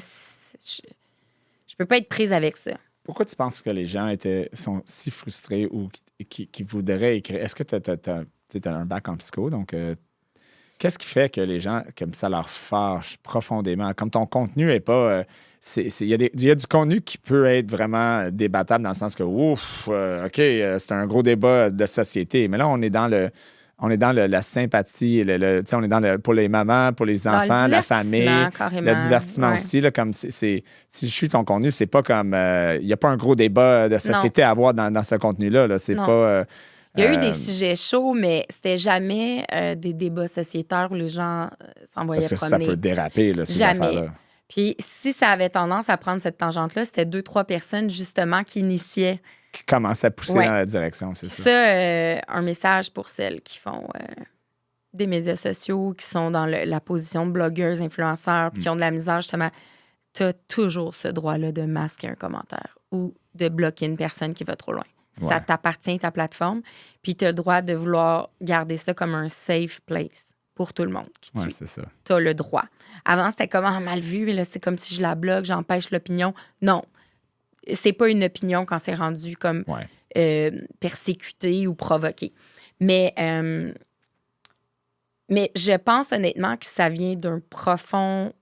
je peux pas être prise avec ça. Pourquoi tu penses que les gens sont si frustrés ou qui voudraient écrire? Est-ce que tu as un bac en psycho, donc qu'est-ce qui fait que les gens, comme ça leur fâche profondément? Comme ton contenu n'est pas... Il y a du contenu qui peut être vraiment débattable dans le sens que, OK, c'est un gros débat de société. Mais là, on est dans la sympathie, on est pour les mamans, pour les enfants, la famille, carrément. le divertissement aussi. Là, comme si je suis ton contenu, c'est pas comme... Il n'y a pas un gros débat de société à avoir dans ce contenu-là. Là. C'est pas... Il y a eu des sujets chauds, mais c'était jamais des débats sociétaires où les gens s'envoyaient promener. Parce que ça peut déraper, là, ces affaires-là. Puis si ça avait tendance à prendre cette tangente-là, c'était 2-3 personnes, justement, qui initiaient. Qui commençaient à pousser dans la direction, c'est ça. Ça, un message pour celles qui font des médias sociaux, qui sont dans la position de blogueuses, influenceurs, puis qui ont de la misère, justement. Tu as toujours ce droit-là de masquer un commentaire ou de bloquer une personne qui va trop loin. Ouais. Ça t'appartient, ta plateforme. Puis tu as le droit de vouloir garder ça comme un safe place pour tout le monde qui te suit. C'est ça. Tu as le droit. Avant, c'était comme mal vu, mais là, c'est comme si je la bloque, j'empêche l'opinion. Non. C'est pas une opinion quand c'est rendu comme persécuté ou provoqué. Mais je pense honnêtement que ça vient d'un profond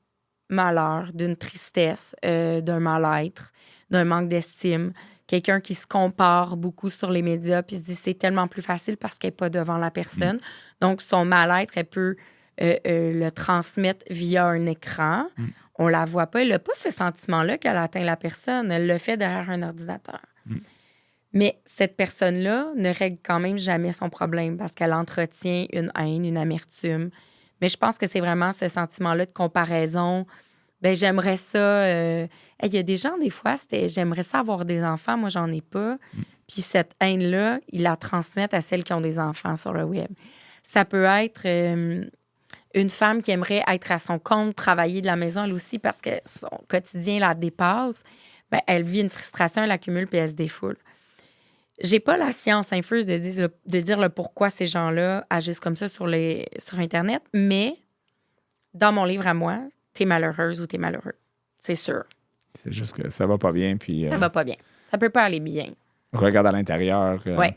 malheur, d'une tristesse, d'un mal-être, d'un manque d'estime. Quelqu'un qui se compare beaucoup sur les médias puis se dit c'est tellement plus facile parce qu'elle n'est pas devant la personne. Donc, son mal-être, elle peut le transmettre via un écran. On la voit pas. Elle n'a pas ce sentiment-là qu'elle atteint la personne. Elle le fait derrière un ordinateur. Mais cette personne-là ne règle quand même jamais son problème parce qu'elle entretient une haine, une amertume. Mais je pense que c'est vraiment ce sentiment-là de comparaison. Ben j'aimerais ça. Il y a des gens, des fois, j'aimerais ça avoir des enfants. Moi, j'en ai pas. Puis cette haine-là, ils la transmettent à celles qui ont des enfants sur le web. Ça peut être une femme qui aimerait être à son compte, travailler de la maison, elle aussi, parce que son quotidien la dépasse. Ben, elle vit une frustration, elle accumule, puis elle se défoule. J'ai pas la science infuse de dire le pourquoi ces gens-là agissent comme ça sur Internet, mais dans mon livre à moi, t'es malheureuse ou t'es malheureux. C'est sûr. C'est juste que ça va pas bien. Puis, ça va pas bien. Ça peut pas aller bien. Regarde à l'intérieur. Oui.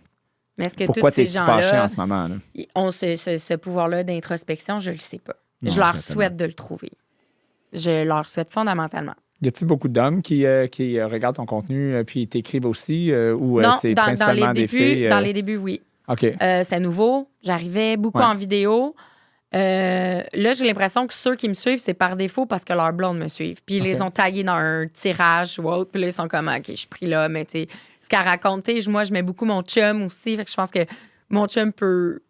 Mais est-ce que pourquoi tous ces t'es si gens-là fâché en ce moment? Là? ont ce pouvoir-là d'introspection? Je le sais pas. Non, je leur exactement. souhaite de le trouver. Je leur souhaite fondamentalement. Y a-t-il beaucoup d'hommes qui regardent ton contenu puis t'écrivent aussi ou non, c'est principalement des filles? Dans les débuts, oui. OK. C'est nouveau. J'arrivais beaucoup en vidéo. Là, j'ai l'impression que ceux qui me suivent, c'est par défaut parce que leurs blondes me suivent. Puis ils les ont taillés dans un tirage ou autre. Puis là, ils sont comme, OK, je suis pris là. Mais tu sais, ce qu'elle raconte, moi, je mets beaucoup mon chum aussi. Fait que je pense que mon chum peut...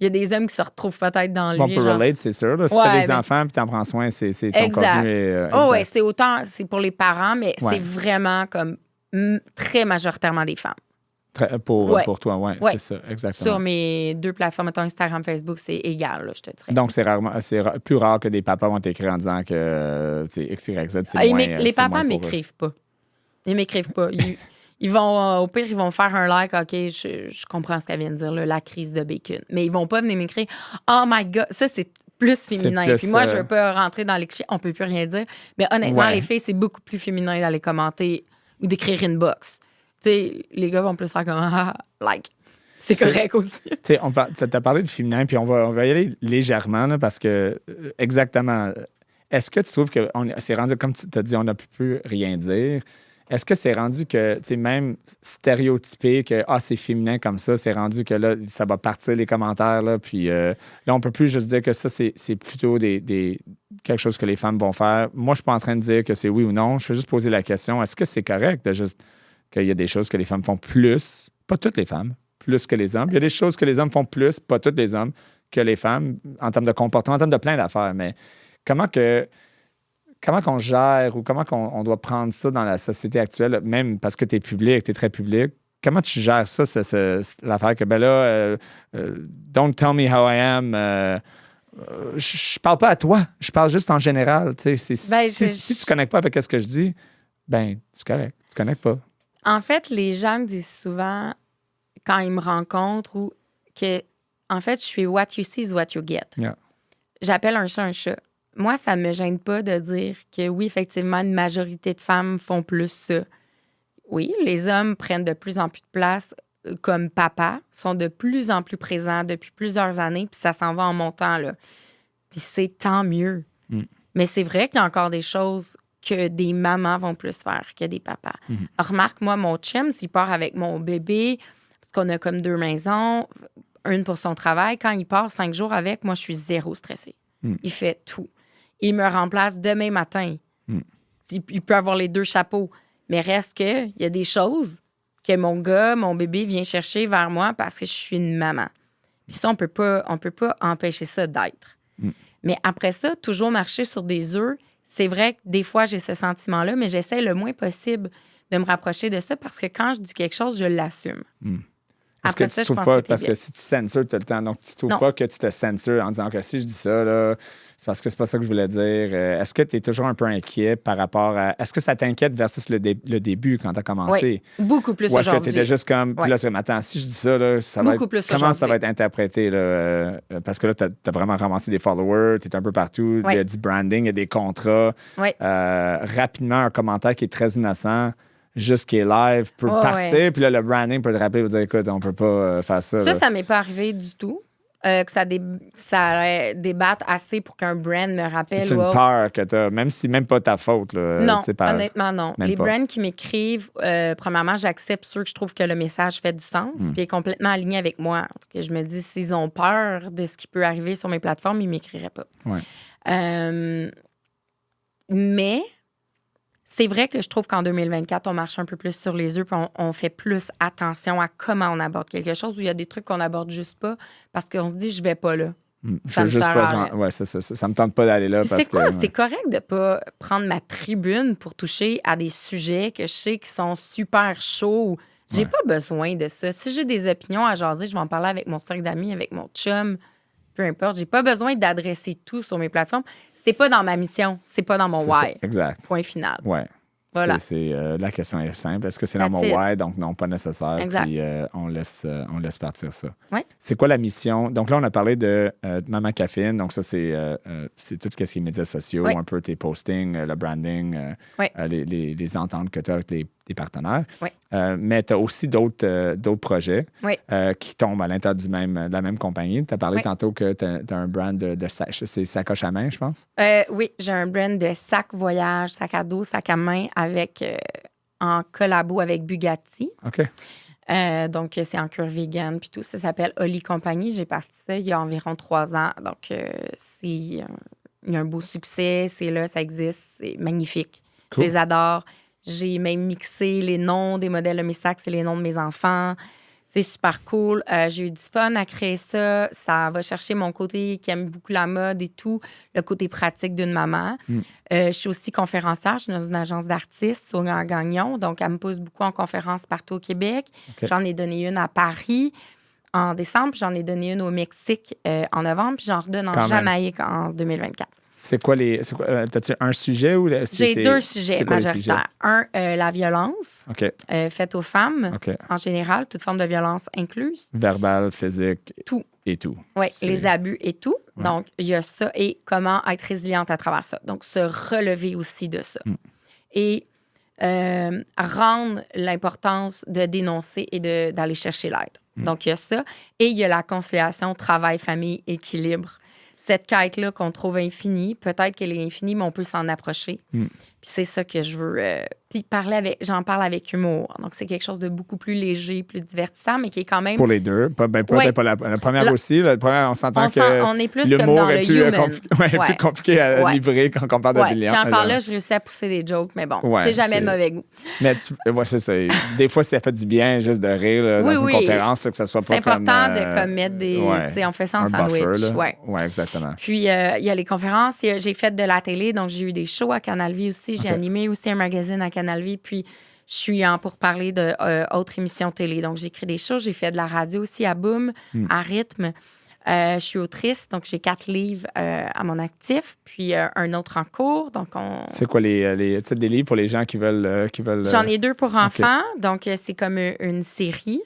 Il y a des hommes qui se retrouvent peut-être dans lui. On peut relate, c'est sûr. Là. Si t'as des enfants puis t'en prends soin, c'est ton exact. contenu. Oui, c'est autant... C'est pour les parents, mais c'est vraiment comme très majoritairement des femmes. Pour toi, oui, c'est ça, exactement. Sur mes 2 plateformes, mettons Instagram, Facebook, c'est égal, là, je te dirais. Donc, c'est plus rare que des papas vont t'écrire en disant que XYZ, c'est moins... Les papas m'écrivent pas. Ils m'écrivent pas. Ils vont, au pire, ils vont faire un like. OK, je comprends ce qu'elle vient de dire, là, la crise de bacon. Mais ils vont pas venir m'écrire « Oh my God! » Ça, c'est plus féminin. Puis moi, je veux pas rentrer dans les clichés. On peut plus rien dire. Mais honnêtement, les filles, c'est beaucoup plus féminin d'aller commenter ou d'écrire inbox. Tu sais, les gars vont plus faire comme « like ». C'est correct aussi. Tu sais, t'as parlé de féminin, puis on va y aller légèrement, là, parce que, exactement, est-ce que tu trouves que c'est rendu, comme tu t'as dit, on n'a plus rien dire? Est-ce que c'est rendu que, tu sais, même stéréotypé que, c'est féminin comme ça, c'est rendu que là, ça va partir les commentaires, là, puis là, on peut plus juste dire que ça, c'est plutôt quelque chose que les femmes vont faire. Moi, je suis pas en train de dire que c'est oui ou non. Je veux juste poser la question, est-ce que c'est correct de juste qu'il y a des choses que les femmes font plus, pas toutes les femmes, plus que les hommes. Il y a des choses que les hommes font plus, pas tous les hommes, que les femmes, en termes de comportement, en termes de plein d'affaires. Mais comment qu'on gère ou comment qu'on doit prendre ça dans la société actuelle, même parce que tu es public, tu es très public, comment tu gères ça, l'affaire que, ben là, don't tell me how I am, je parle pas à toi, je parle juste en général. Si tu connectes pas avec ce que je dis, ben c'est correct, tu connectes pas. En fait, les gens me disent souvent, quand ils me rencontrent, que, en fait, je suis what you see is what you get. Yeah. J'appelle un chat un chat. Moi, ça me gêne pas de dire que oui, effectivement, une majorité de femmes font plus ça. Oui, les hommes prennent de plus en plus de place comme papa, sont de plus en plus présents depuis plusieurs années, puis ça s'en va en montant, là. Puis c'est tant mieux. Mais c'est vrai qu'il y a encore des choses que des mamans vont plus faire que des papas. Remarque, moi, mon chum, s'il part avec mon bébé, parce qu'on a comme 2 maisons, une pour son travail, quand il part 5 jours avec, moi, je suis zéro stressée. Il fait tout. Il me remplace demain matin. Il peut avoir les 2 chapeaux. Mais reste que, il y a des choses que mon bébé vient chercher vers moi parce que je suis une maman. Puis ça, on peut pas empêcher ça d'être. Mais après ça, toujours marcher sur des œufs, c'est vrai que des fois, j'ai ce sentiment-là, mais j'essaie le moins possible de me rapprocher de ça parce que quand je dis quelque chose, je l'assume. Après que ça, je pense pas, parce que si tu censures tout le temps, donc tu trouves pas que tu te censures en disant que si je dis ça, là, c'est parce que c'est pas ça que je voulais dire. Est-ce que tu es toujours un peu inquiet par rapport à... Est-ce que ça t'inquiète versus le début quand tu as commencé? Oui, beaucoup plus aujourd'hui. Ou est-ce que tu étais juste comme... Puis là, c'est attends, si je dis ça, là, comment ça va être interprété? Là? Parce que là, tu as vraiment ramassé des followers, tu es un peu partout, il y a du branding, il y a des contrats. Rapidement, un commentaire qui est très innocent, juste qui est live, peut partir, puis là, le branding peut te rappeler, vous dire, écoute, on peut pas faire ça. Ça m'est pas arrivé du tout. Que ça débatte assez pour qu'un brand me rappelle. C'est une peur que tu as, même si même pas ta faute. Là, non, honnêtement, non. Les brands qui m'écrivent, premièrement, j'accepte ceux que je trouve que le message fait du sens puis est complètement aligné avec moi. Que je me dis, s'ils ont peur de ce qui peut arriver sur mes plateformes, ils m'écriraient pas. Ouais. Mais C'est vrai que je trouve qu'en 2024, on marche un peu plus sur les œufs puis on fait plus attention à comment on aborde quelque chose où il y a des trucs qu'on n'aborde juste pas parce qu'on se dit, je vais pas là. Ça me juste pas, ouais, ça me tente pas d'aller là. Parce c'est correct de pas prendre ma tribune pour toucher à des sujets que je sais qui sont super chauds. J'ai pas besoin de ça. Si j'ai des opinions à jaser, je vais en parler avec mon cercle d'amis, avec mon chum, peu importe. J'ai pas besoin d'adresser tout sur mes plateformes. C'est pas dans ma mission, c'est pas dans mon why. Exact. Point final. Ouais. Voilà. La question est simple. Est-ce que c'est dans mon why? Donc, non, pas nécessaire. Exact. Puis, on laisse partir ça. Ouais. C'est quoi la mission? Donc, là, on a parlé de Maman Caffeine. Donc, ça, c'est tout ce qui est médias sociaux, un peu tes postings, le branding, les ententes que tu as avec tes partenaires. Oui. Mais tu as aussi d'autres projets qui tombent à l'intérieur de la même compagnie. Tu as parlé tantôt que tu as un brand de c'est sacoche à main, je pense? Oui, j'ai un brand de sac voyage, sac à dos, sac à main avec en collabo avec Bugatti. OK. Donc, c'est en cuir vegan puis tout. Ça s'appelle Oli Compagnie. J'ai parti ça il y a environ 3 ans. Donc, il y a un beau succès. C'est là, ça existe. C'est magnifique. Cool. Je les adore. J'ai même mixé les noms des modèles de mes sacs, c'est les noms de mes enfants. C'est super cool. J'ai eu du fun à créer ça. Ça va chercher mon côté qui aime beaucoup la mode et tout, le côté pratique d'une maman. Je suis aussi conférencière. Je suis dans une agence d'artistes au Gagnon. Donc, elle me pousse beaucoup en conférence partout au Québec. Okay. J'en ai donné une à Paris en décembre. J'en ai donné une au Mexique en novembre. Puis j'en redonne en Jamaïque en 2024. C'est quoi t'as-tu un sujet ou j'ai 2 sujets majoritaires. Un, la violence faite aux femmes en général, toute forme de violence incluse. Verbale, physique. Tout. Et tout. Oui, les abus et tout. Ouais. Donc, il y a ça et comment être résiliente à travers ça. Donc, se relever aussi de ça. Et rendre l'importance de dénoncer et d'aller chercher l'aide. Donc, il y a ça. Et il y a la conciliation travail-famille, équilibre. Cette quête-là qu'on trouve infinie, peut-être qu'elle est infinie, mais on peut s'en approcher. Puis c'est ça que je veux. Puis j'en parle avec humour. Donc, c'est quelque chose de beaucoup plus léger, plus divertissant, mais qui est quand même... Pour les deux. Peut-être pas la première aussi. La première, on s'entend on est plus comme dans le human. Plus compliqué à livrer quand on parle de Puis encore là, je réussis à pousser des jokes, mais bon, c'est jamais de mauvais goût. Mais c'est ça. Des fois, ça fait du bien juste de rire dans une conférence, que ça soit pas comme... C'est important de mettre des... on fait ça en sandwich. Oui, exactement. Puis, il y a les conférences. J'ai fait de la télé, donc j'ai eu des shows à Canal Vie aussi. J'ai animé aussi un magazine à Canal Vie. Puis, je suis pour parler d'autres émissions télé. Donc, j'écris des shows. J'ai fait de la radio aussi à Boom, à Rythme. Je suis autrice, donc j'ai 4 livres à mon actif, puis un autre en cours. Donc C'est quoi les titres des livres pour les gens qui veulent... J'en ai 2 pour enfants. Donc, c'est comme une série.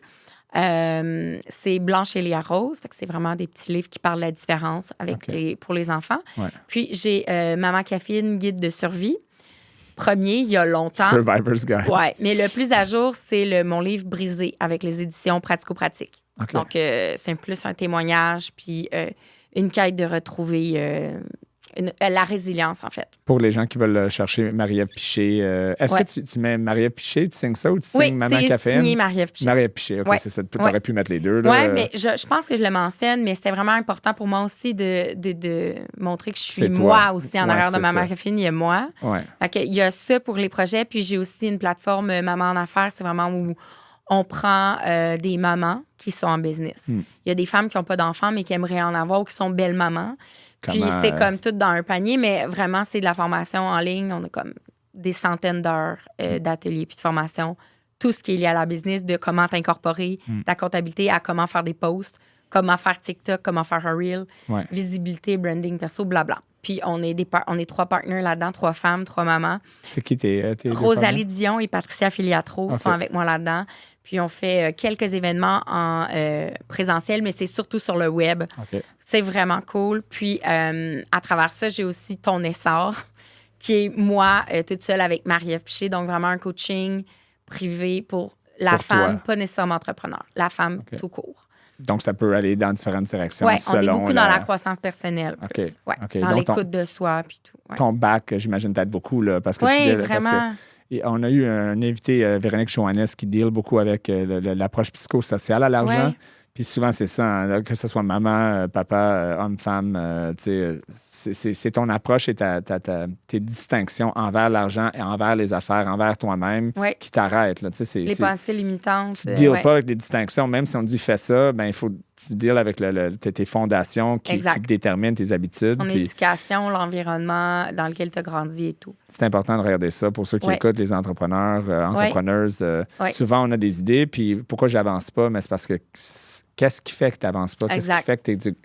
C'est Blanche et Léa Rose. Fait que c'est vraiment des petits livres qui parlent de la différence pour les enfants. Ouais. Puis, j'ai Maman Caffeine, guide de survie. Premier, il y a longtemps. Survivor's Guide. Oui, mais le plus à jour, c'est mon livre Brisé avec les éditions Pratico-Pratique. Okay. Donc, c'est plus un témoignage puis une quête de retrouver la résilience, en fait. Pour les gens qui veulent chercher Marie-Ève Piché, est-ce que tu mets Marie-Ève Piché, tu signes ça ou tu signes Maman Caffeine? Oui, c'est signé Marie-Ève Piché. Marie-Ève Piché, OK, c'est ça. Tu aurais pu mettre les deux. Oui, mais je pense que je le mentionne, mais c'était vraiment important pour moi aussi de montrer que je suis moi aussi en arrière de Maman Caffeine, il y a moi. Ouais. Il y a ça pour les projets, puis j'ai aussi une plateforme Maman en affaires, c'est vraiment où on prend des mamans qui sont en business. Il y a des femmes qui n'ont pas d'enfants, mais qui aimeraient en avoir ou qui sont belles mamans. Puis c'est comme tout dans un panier, mais vraiment, c'est de la formation en ligne. On a comme des centaines d'heures d'ateliers puis de formation. Tout ce qui est lié à la business, de comment t'incorporer ta comptabilité à comment faire des posts, comment faire TikTok, comment faire un Reel, visibilité, branding, perso, blabla. Puis on est 3 partenaires là-dedans, 3 femmes, 3 mamans. C'est qui tes Rosalie Dion et Patricia Filiatro sont avec moi là-dedans. Puis on fait quelques événements en présentiel, mais c'est surtout sur le web. Okay. C'est vraiment cool. Puis à travers ça, j'ai aussi Ton Essor, qui est moi toute seule avec Marie-Ève Piché. Donc vraiment un coaching privé pour la femme, pas nécessairement entrepreneur, la femme tout court. Donc, ça peut aller dans différentes directions. Oui, on est beaucoup dans la croissance personnelle. Dans l'écoute de soi puis tout. Ton bac, j'imagine, t'aide beaucoup, là, parce que vraiment. On a eu un invité, Véronique Chouanès, qui deal beaucoup avec l'approche psychosociale à l'argent. Puis souvent, c'est ça, hein, que ce soit maman, papa, homme, femme, c'est ton approche et tes distinctions envers l'argent et envers les affaires, envers toi-même qui t'arrêtent. Là, les pensées limitantes. Tu ne deals pas avec les distinctions. Même si on dit fais ça, ben il faut tu deals avec tes fondations qui déterminent tes habitudes. Ton éducation, l'environnement dans lequel tu as grandi et tout. C'est important de regarder ça. Pour ceux qui écoutent, les entrepreneurs, entrepreneuses, souvent on a des idées, puis pourquoi j'avance pas? Mais c'est parce que qu'est-ce qui fait que tu n'avances pas? Qu'est-ce qui fait que tu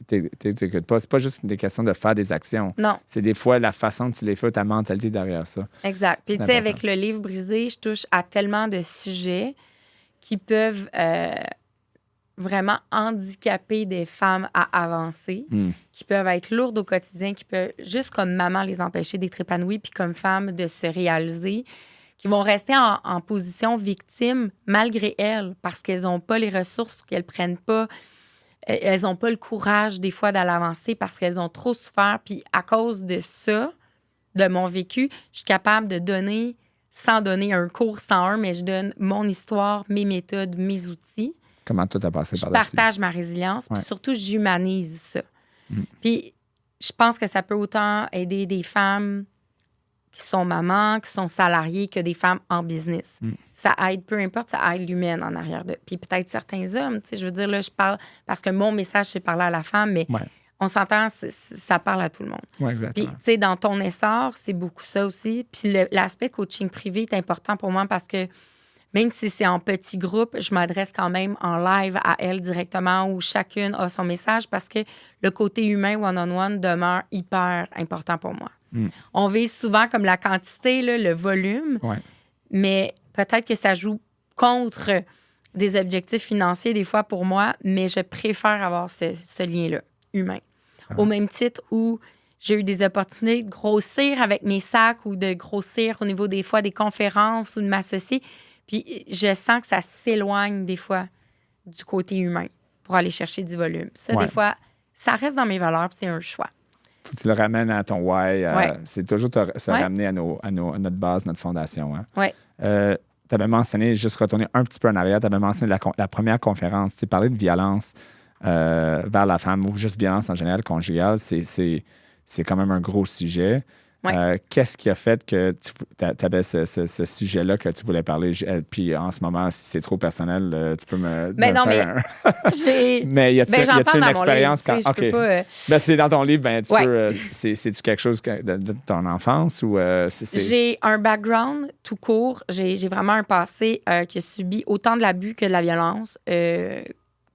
n'exécutes pas? C'est pas juste des questions de faire des actions. Non. C'est des fois la façon que tu les fais, ta mentalité derrière ça. Exact. Puis tu sais, avec le livre brisé, je touche à tellement de sujets qui peuvent vraiment handicaper des femmes à avancer, qui peuvent être lourdes au quotidien, qui peuvent, juste comme maman, les empêcher d'être épanouies, puis comme femme, de se réaliser, qui vont rester en position victime malgré elles, parce qu'elles n'ont pas les ressources, qu'elles prennent pas, elles n'ont pas le courage des fois d'aller avancer parce qu'elles ont trop souffert. Puis à cause de ça, de mon vécu, je suis capable de donner, sans donner un cours 101, mais je donne mon histoire, mes méthodes, mes outils. Comment toi t'as passé par-dessus? Je partage ma résilience, puis surtout, j'humanise ça. Puis je pense que ça peut autant aider des femmes qui sont mamans, qui sont salariées, que des femmes en business. Ça aide, peu importe, ça aide l'humaine en arrière de. Puis peut-être certains hommes, tu sais, je veux dire, là, je parle, parce que mon message, c'est parler à la femme, mais on s'entend, ça parle à tout le monde. Oui, exactement. Puis, tu sais, dans ton essor, c'est beaucoup ça aussi. Puis l'aspect coaching privé est important pour moi parce que même si c'est en petit groupe, je m'adresse quand même en live à elle directement où chacune a son message parce que le côté humain one-on-one demeure hyper important pour moi. On vise souvent comme la quantité, là, le volume, mais peut-être que ça joue contre des objectifs financiers des fois pour moi, mais je préfère avoir ce lien-là, humain. Au même titre où j'ai eu des opportunités de grossir avec mes sacs ou de grossir au niveau des fois des conférences ou de m'associer. Puis je sens que ça s'éloigne des fois du côté humain pour aller chercher du volume. Ça, des fois, ça reste dans mes valeurs, puis c'est un choix. Faut que tu le ramènes à ton why. C'est toujours se ramener à notre base, notre fondation. Hein? Oui. Tu avais mentionné, juste retourner un petit peu en arrière, tu avais mentionné la première conférence. Tu parlais de violence vers la femme ou juste violence en général conjugale. C'est quand même un gros sujet. Qu'est-ce qui a fait que tu avais ce sujet-là que tu voulais parler? Puis en ce moment, si c'est trop personnel, tu peux me faire mais y a-t-il une expérience quand... OK. Pas, c'est dans ton livre, tu peux... C'est-tu quelque chose de ton enfance ou... J'ai un background tout court. J'ai vraiment un passé qui a subi autant de l'abus que de la violence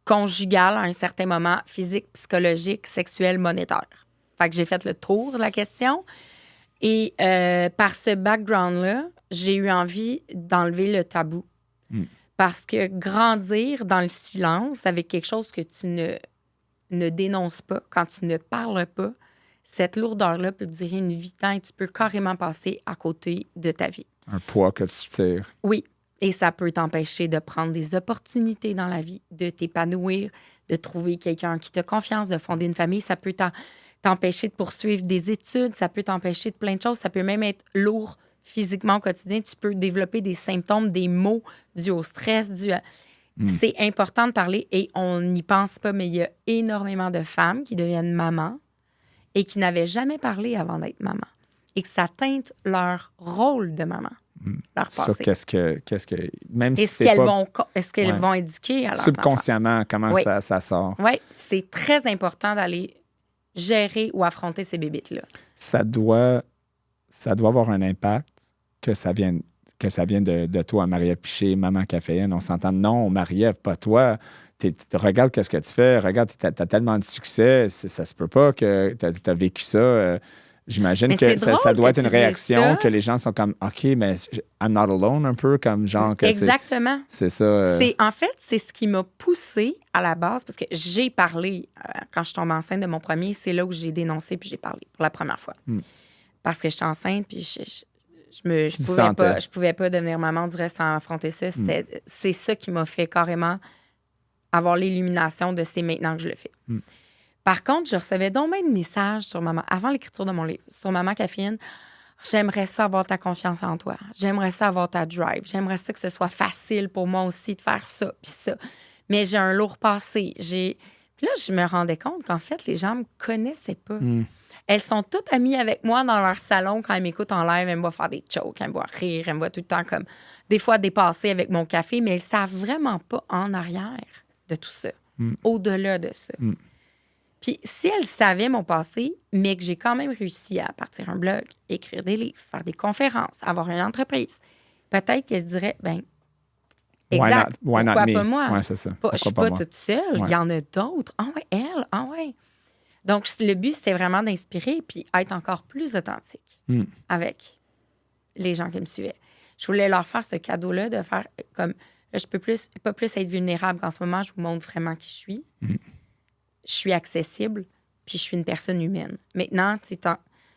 conjugale à un certain moment, physique, psychologique, sexuelle, monétaire. Fait que j'ai fait le tour de la question. Et par ce background-là, j'ai eu envie d'enlever le tabou. Parce que grandir dans le silence avec quelque chose que tu ne dénonces pas, quand tu ne parles pas, cette lourdeur-là peut durer une vie de temps et tu peux carrément passer à côté de ta vie. Un poids que tu tires. Oui. Et ça peut t'empêcher de prendre des opportunités dans la vie, de t'épanouir, de trouver quelqu'un qui te confiance, de fonder une famille. Ça peut t'empêcher de poursuivre des études, ça peut t'empêcher de plein de choses. Ça peut même être lourd physiquement au quotidien. Tu peux développer des symptômes, des maux dus au stress. C'est important de parler et on n'y pense pas, mais il y a énormément de femmes qui deviennent mamans et qui n'avaient jamais parlé avant d'être maman et que ça teinte leur rôle de maman. Leur passé. Ça, qu'est-ce que même si est-ce qu'elles vont éduquer à leur subconsciemment, enfant? Comment ça sort? Oui, c'est très important d'aller gérer ou affronter ces bébites-là. Ça doit avoir un impact que ça vienne de toi, Marie-Ève Piché, Maman Caféine. On s'entend, non, Marie-Ève, pas toi. Regarde qu'est-ce que tu fais. Regarde, tu as tellement de succès. Ça se peut pas que tu as vécu ça. J'imagine que ça doit être une réaction que les gens sont comme, OK, mais I'm not alone un peu, comme genre que exactement. C'est ça. En fait, c'est ce qui m'a poussée à la base, parce que j'ai parlé, quand je tombe enceinte de mon premier, c'est là où j'ai dénoncé puis j'ai parlé pour la première fois. Parce que j'étais enceinte puis je pouvais pas devenir maman du reste sans affronter ça. C'est ça qui m'a fait carrément avoir l'illumination de c'est maintenant que je le fais. Par contre, je recevais donc même de messages sur avant l'écriture de mon livre, sur Maman Caféine. J'aimerais ça avoir ta confiance en toi. J'aimerais ça avoir ta drive. J'aimerais ça que ce soit facile pour moi aussi de faire ça puis ça. Mais j'ai un lourd passé. Puis là, je me rendais compte qu'en fait, les gens me connaissaient pas. Elles sont toutes amies avec moi dans leur salon quand elles m'écoutent en live. Elles me voient faire des jokes, elles me voient rire, elles me voient tout le temps comme des fois dépasser avec mon café, mais elles savent vraiment pas en arrière de tout ça, au-delà de ça. Puis si elles savaient mon passé, mais que j'ai quand même réussi à partir un blog, écrire des livres, faire des conférences, avoir une entreprise, peut-être qu'elles se diraient, exact, why not pourquoi me? pas moi? Ouais, c'est ça. Je suis pas toute seule, il y en a d'autres. Ah ouais, elle, ah ouais. Donc, le but, c'était vraiment d'inspirer puis être encore plus authentique avec les gens qui me suivaient. Je voulais leur faire ce cadeau-là de faire comme, je peux pas plus être vulnérable qu'en ce moment, je vous montre vraiment qui je suis. Je suis accessible, puis je suis une personne humaine. Maintenant, tu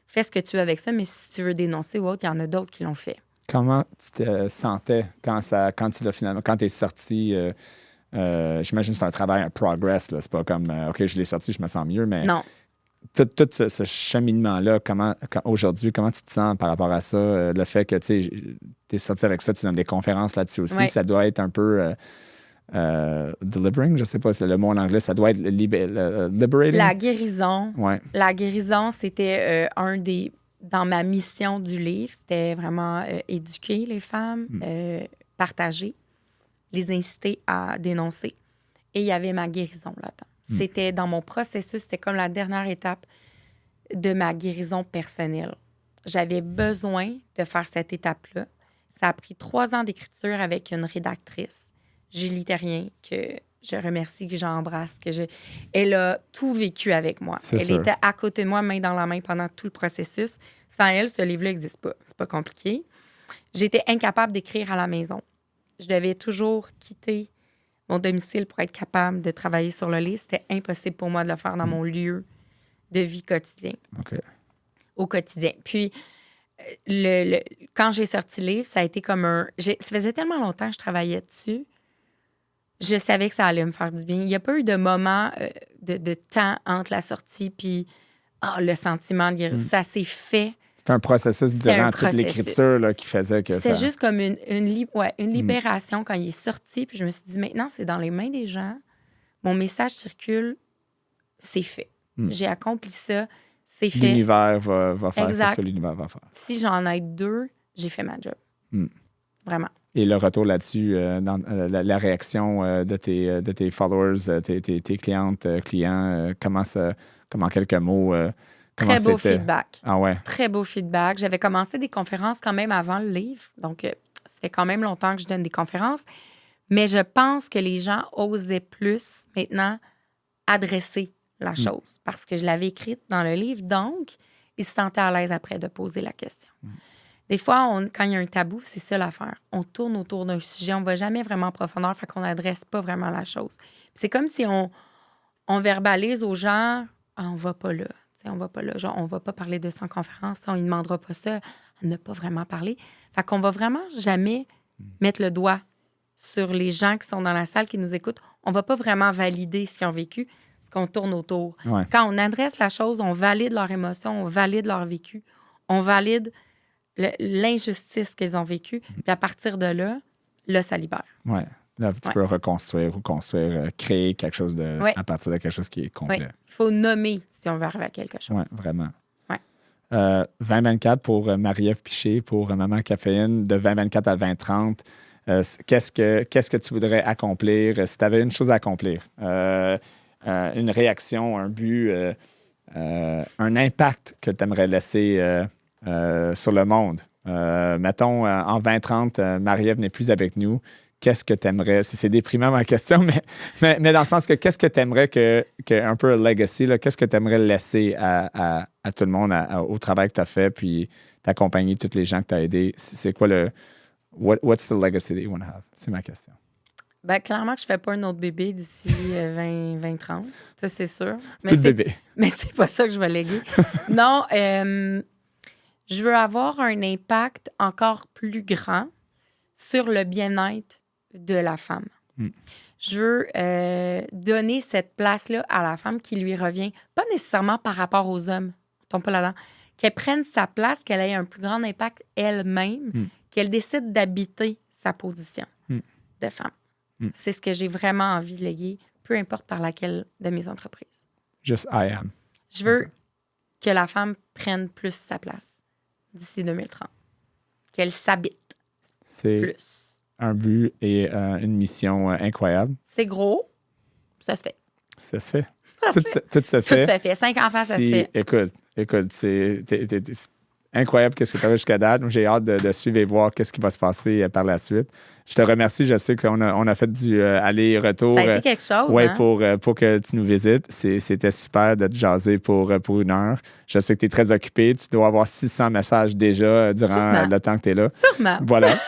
fais ce que tu veux avec ça, mais si tu veux dénoncer ou autre, il y en a d'autres qui l'ont fait. Comment tu te sentais quand tu l'as finalement, quand tu es sorti? J'imagine que c'est un travail, un progress. Là. C'est pas comme, OK, je l'ai sorti, je me sens mieux, mais non. Tout ce cheminement-là, aujourd'hui, comment tu te sens par rapport à ça? Le fait que tu es sorti avec ça, tu donnes des conférences là-dessus aussi, ça doit être un peu delivering, je sais pas, c'est le mot en anglais, ça doit être liberating. La guérison. Ouais. La guérison, c'était dans ma mission du livre, c'était vraiment éduquer les femmes, partager, les inciter à dénoncer. Et il y avait ma guérison là-dedans. C'était dans mon processus, c'était comme la dernière étape de ma guérison personnelle. J'avais besoin de faire cette étape-là. Ça a pris 3 ans d'écriture avec une rédactrice, Julie Terrien, que je remercie, que j'embrasse. Elle a tout vécu avec moi. Elle était à côté de moi, main dans la main, pendant tout le processus. Sans elle, ce livre-là n'existe pas. C'est pas compliqué. J'étais incapable d'écrire à la maison. Je devais toujours quitter mon domicile pour être capable de travailler sur le livre. C'était impossible pour moi de le faire dans mon lieu de vie quotidien. OK. Au quotidien. Puis, quand j'ai sorti le livre, ça a été comme ça faisait tellement longtemps que je travaillais dessus. Je savais que ça allait me faire du bien. Il n'y a pas eu de moment de temps entre la sortie puis le sentiment de guérison. Ça s'est fait. C'est un processus durant toute l'écriture là, qui faisait que C'était juste comme une libération quand il est sorti. Puis je me suis dit, maintenant, c'est dans les mains des gens. Mon message circule. C'est fait. J'ai accompli ça. C'est fait. L'univers va faire ce que l'univers va faire. Si j'en ai 2, j'ai fait ma job. Vraiment. Et le retour là-dessus, dans la réaction de tes followers, tes clientes, clients, comment quelques mots... Très beau feedback. Ah ouais? Très beau feedback. J'avais commencé des conférences quand même avant le livre. Donc, ça fait quand même longtemps que je donne des conférences. Mais je pense que les gens osaient plus maintenant adresser la chose parce que je l'avais écrite dans le livre. Donc, ils se sentaient à l'aise après de poser la question. Des fois, quand il y a un tabou, c'est ça l'affaire. On tourne autour d'un sujet, on ne va jamais vraiment en profondeur, fait qu'on n'adresse pas vraiment la chose. Puis c'est comme si on verbalise aux gens, on ne va pas là. T'sais, on va pas là. Genre, on va pas parler de ça en conférence. On ne demandera pas ça à ne pas vraiment parler. Fait qu'on va vraiment jamais mettre le doigt sur les gens qui sont dans la salle, qui nous écoutent. On va pas vraiment valider ce qu'ils ont vécu, parce qu'on tourne autour. Ouais. Quand on adresse la chose, on valide leur émotion, on valide leur vécu, on valide l'injustice qu'ils ont vécue. Puis à partir de là, ça libère. Oui. Là, tu peux reconstruire ou construire, créer quelque chose à partir de quelque chose qui est complet. Oui. Il faut nommer si on veut arriver à quelque chose. Oui, vraiment. Oui. 2024 pour Marie-Ève Piché, pour Maman Caféine, de 2024 à 2030. Qu'est-ce que tu voudrais accomplir si tu avais une chose à accomplir? Une réaction, un but, un impact que tu aimerais laisser sur le monde. Mettons, en 2030, Marie-Ève n'est plus avec nous. Qu'est-ce que tu aimerais? C'est déprimant ma question, mais dans le sens que qu'est-ce que tu aimerais un peu un legacy, là, qu'est-ce que tu aimerais laisser à tout le monde, au travail que tu as fait, puis t'accompagner tous les gens que tu as aidés? C'est quoi what's the legacy that you want to have? C'est ma question. Ben, clairement que je ne fais pas un autre bébé d'ici 2030. Ça, c'est sûr. Plus de bébé. Mais c'est pas ça que je vais léguer. Non, je veux avoir un impact encore plus grand sur le bien-être de la femme. Je veux donner cette place-là à la femme qui lui revient, pas nécessairement par rapport aux hommes, tombe pas là-dedans, qu'elle prenne sa place, qu'elle ait un plus grand impact elle-même, qu'elle décide d'habiter sa position de femme. C'est ce que j'ai vraiment envie de léguer, peu importe par laquelle de mes entreprises. Just I am. Je veux que la femme prenne plus sa place d'ici 2030. Qu'elle s'habite plus. Un but et une mission incroyable. C'est gros, ça se fait. Ça se fait. Tout se fait. Tout se fait. 5 enfants, ça se fait. Écoute, c'est incroyable ce que tu as fait jusqu'à date. J'ai hâte de suivre et voir ce qui va se passer par la suite. Je te remercie. Je sais qu'on a fait du aller-retour. Ça a été quelque chose. Oui, pour que tu nous visites. C'était super de te jaser pour 1 heure. Je sais que tu es très occupé. Tu dois avoir 600 messages déjà durant le temps que tu es là. Sûrement. Voilà.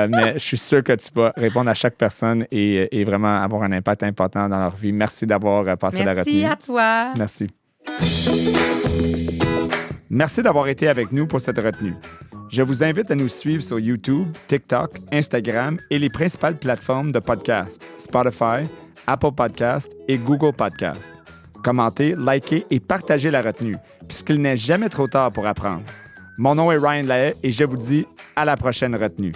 Mais je suis sûr que tu vas répondre à chaque personne et vraiment avoir un impact important dans leur vie. Merci d'avoir passé la retenue. Merci à toi. Merci. Merci d'avoir été avec nous pour cette retenue. Je vous invite à nous suivre sur YouTube, TikTok, Instagram et les principales plateformes de podcast, Spotify, Apple Podcast et Google Podcast. Commentez, likez et partagez la retenue, puisqu'il n'est jamais trop tard pour apprendre. Mon nom est Ryan Lahaye et je vous dis à la prochaine retenue.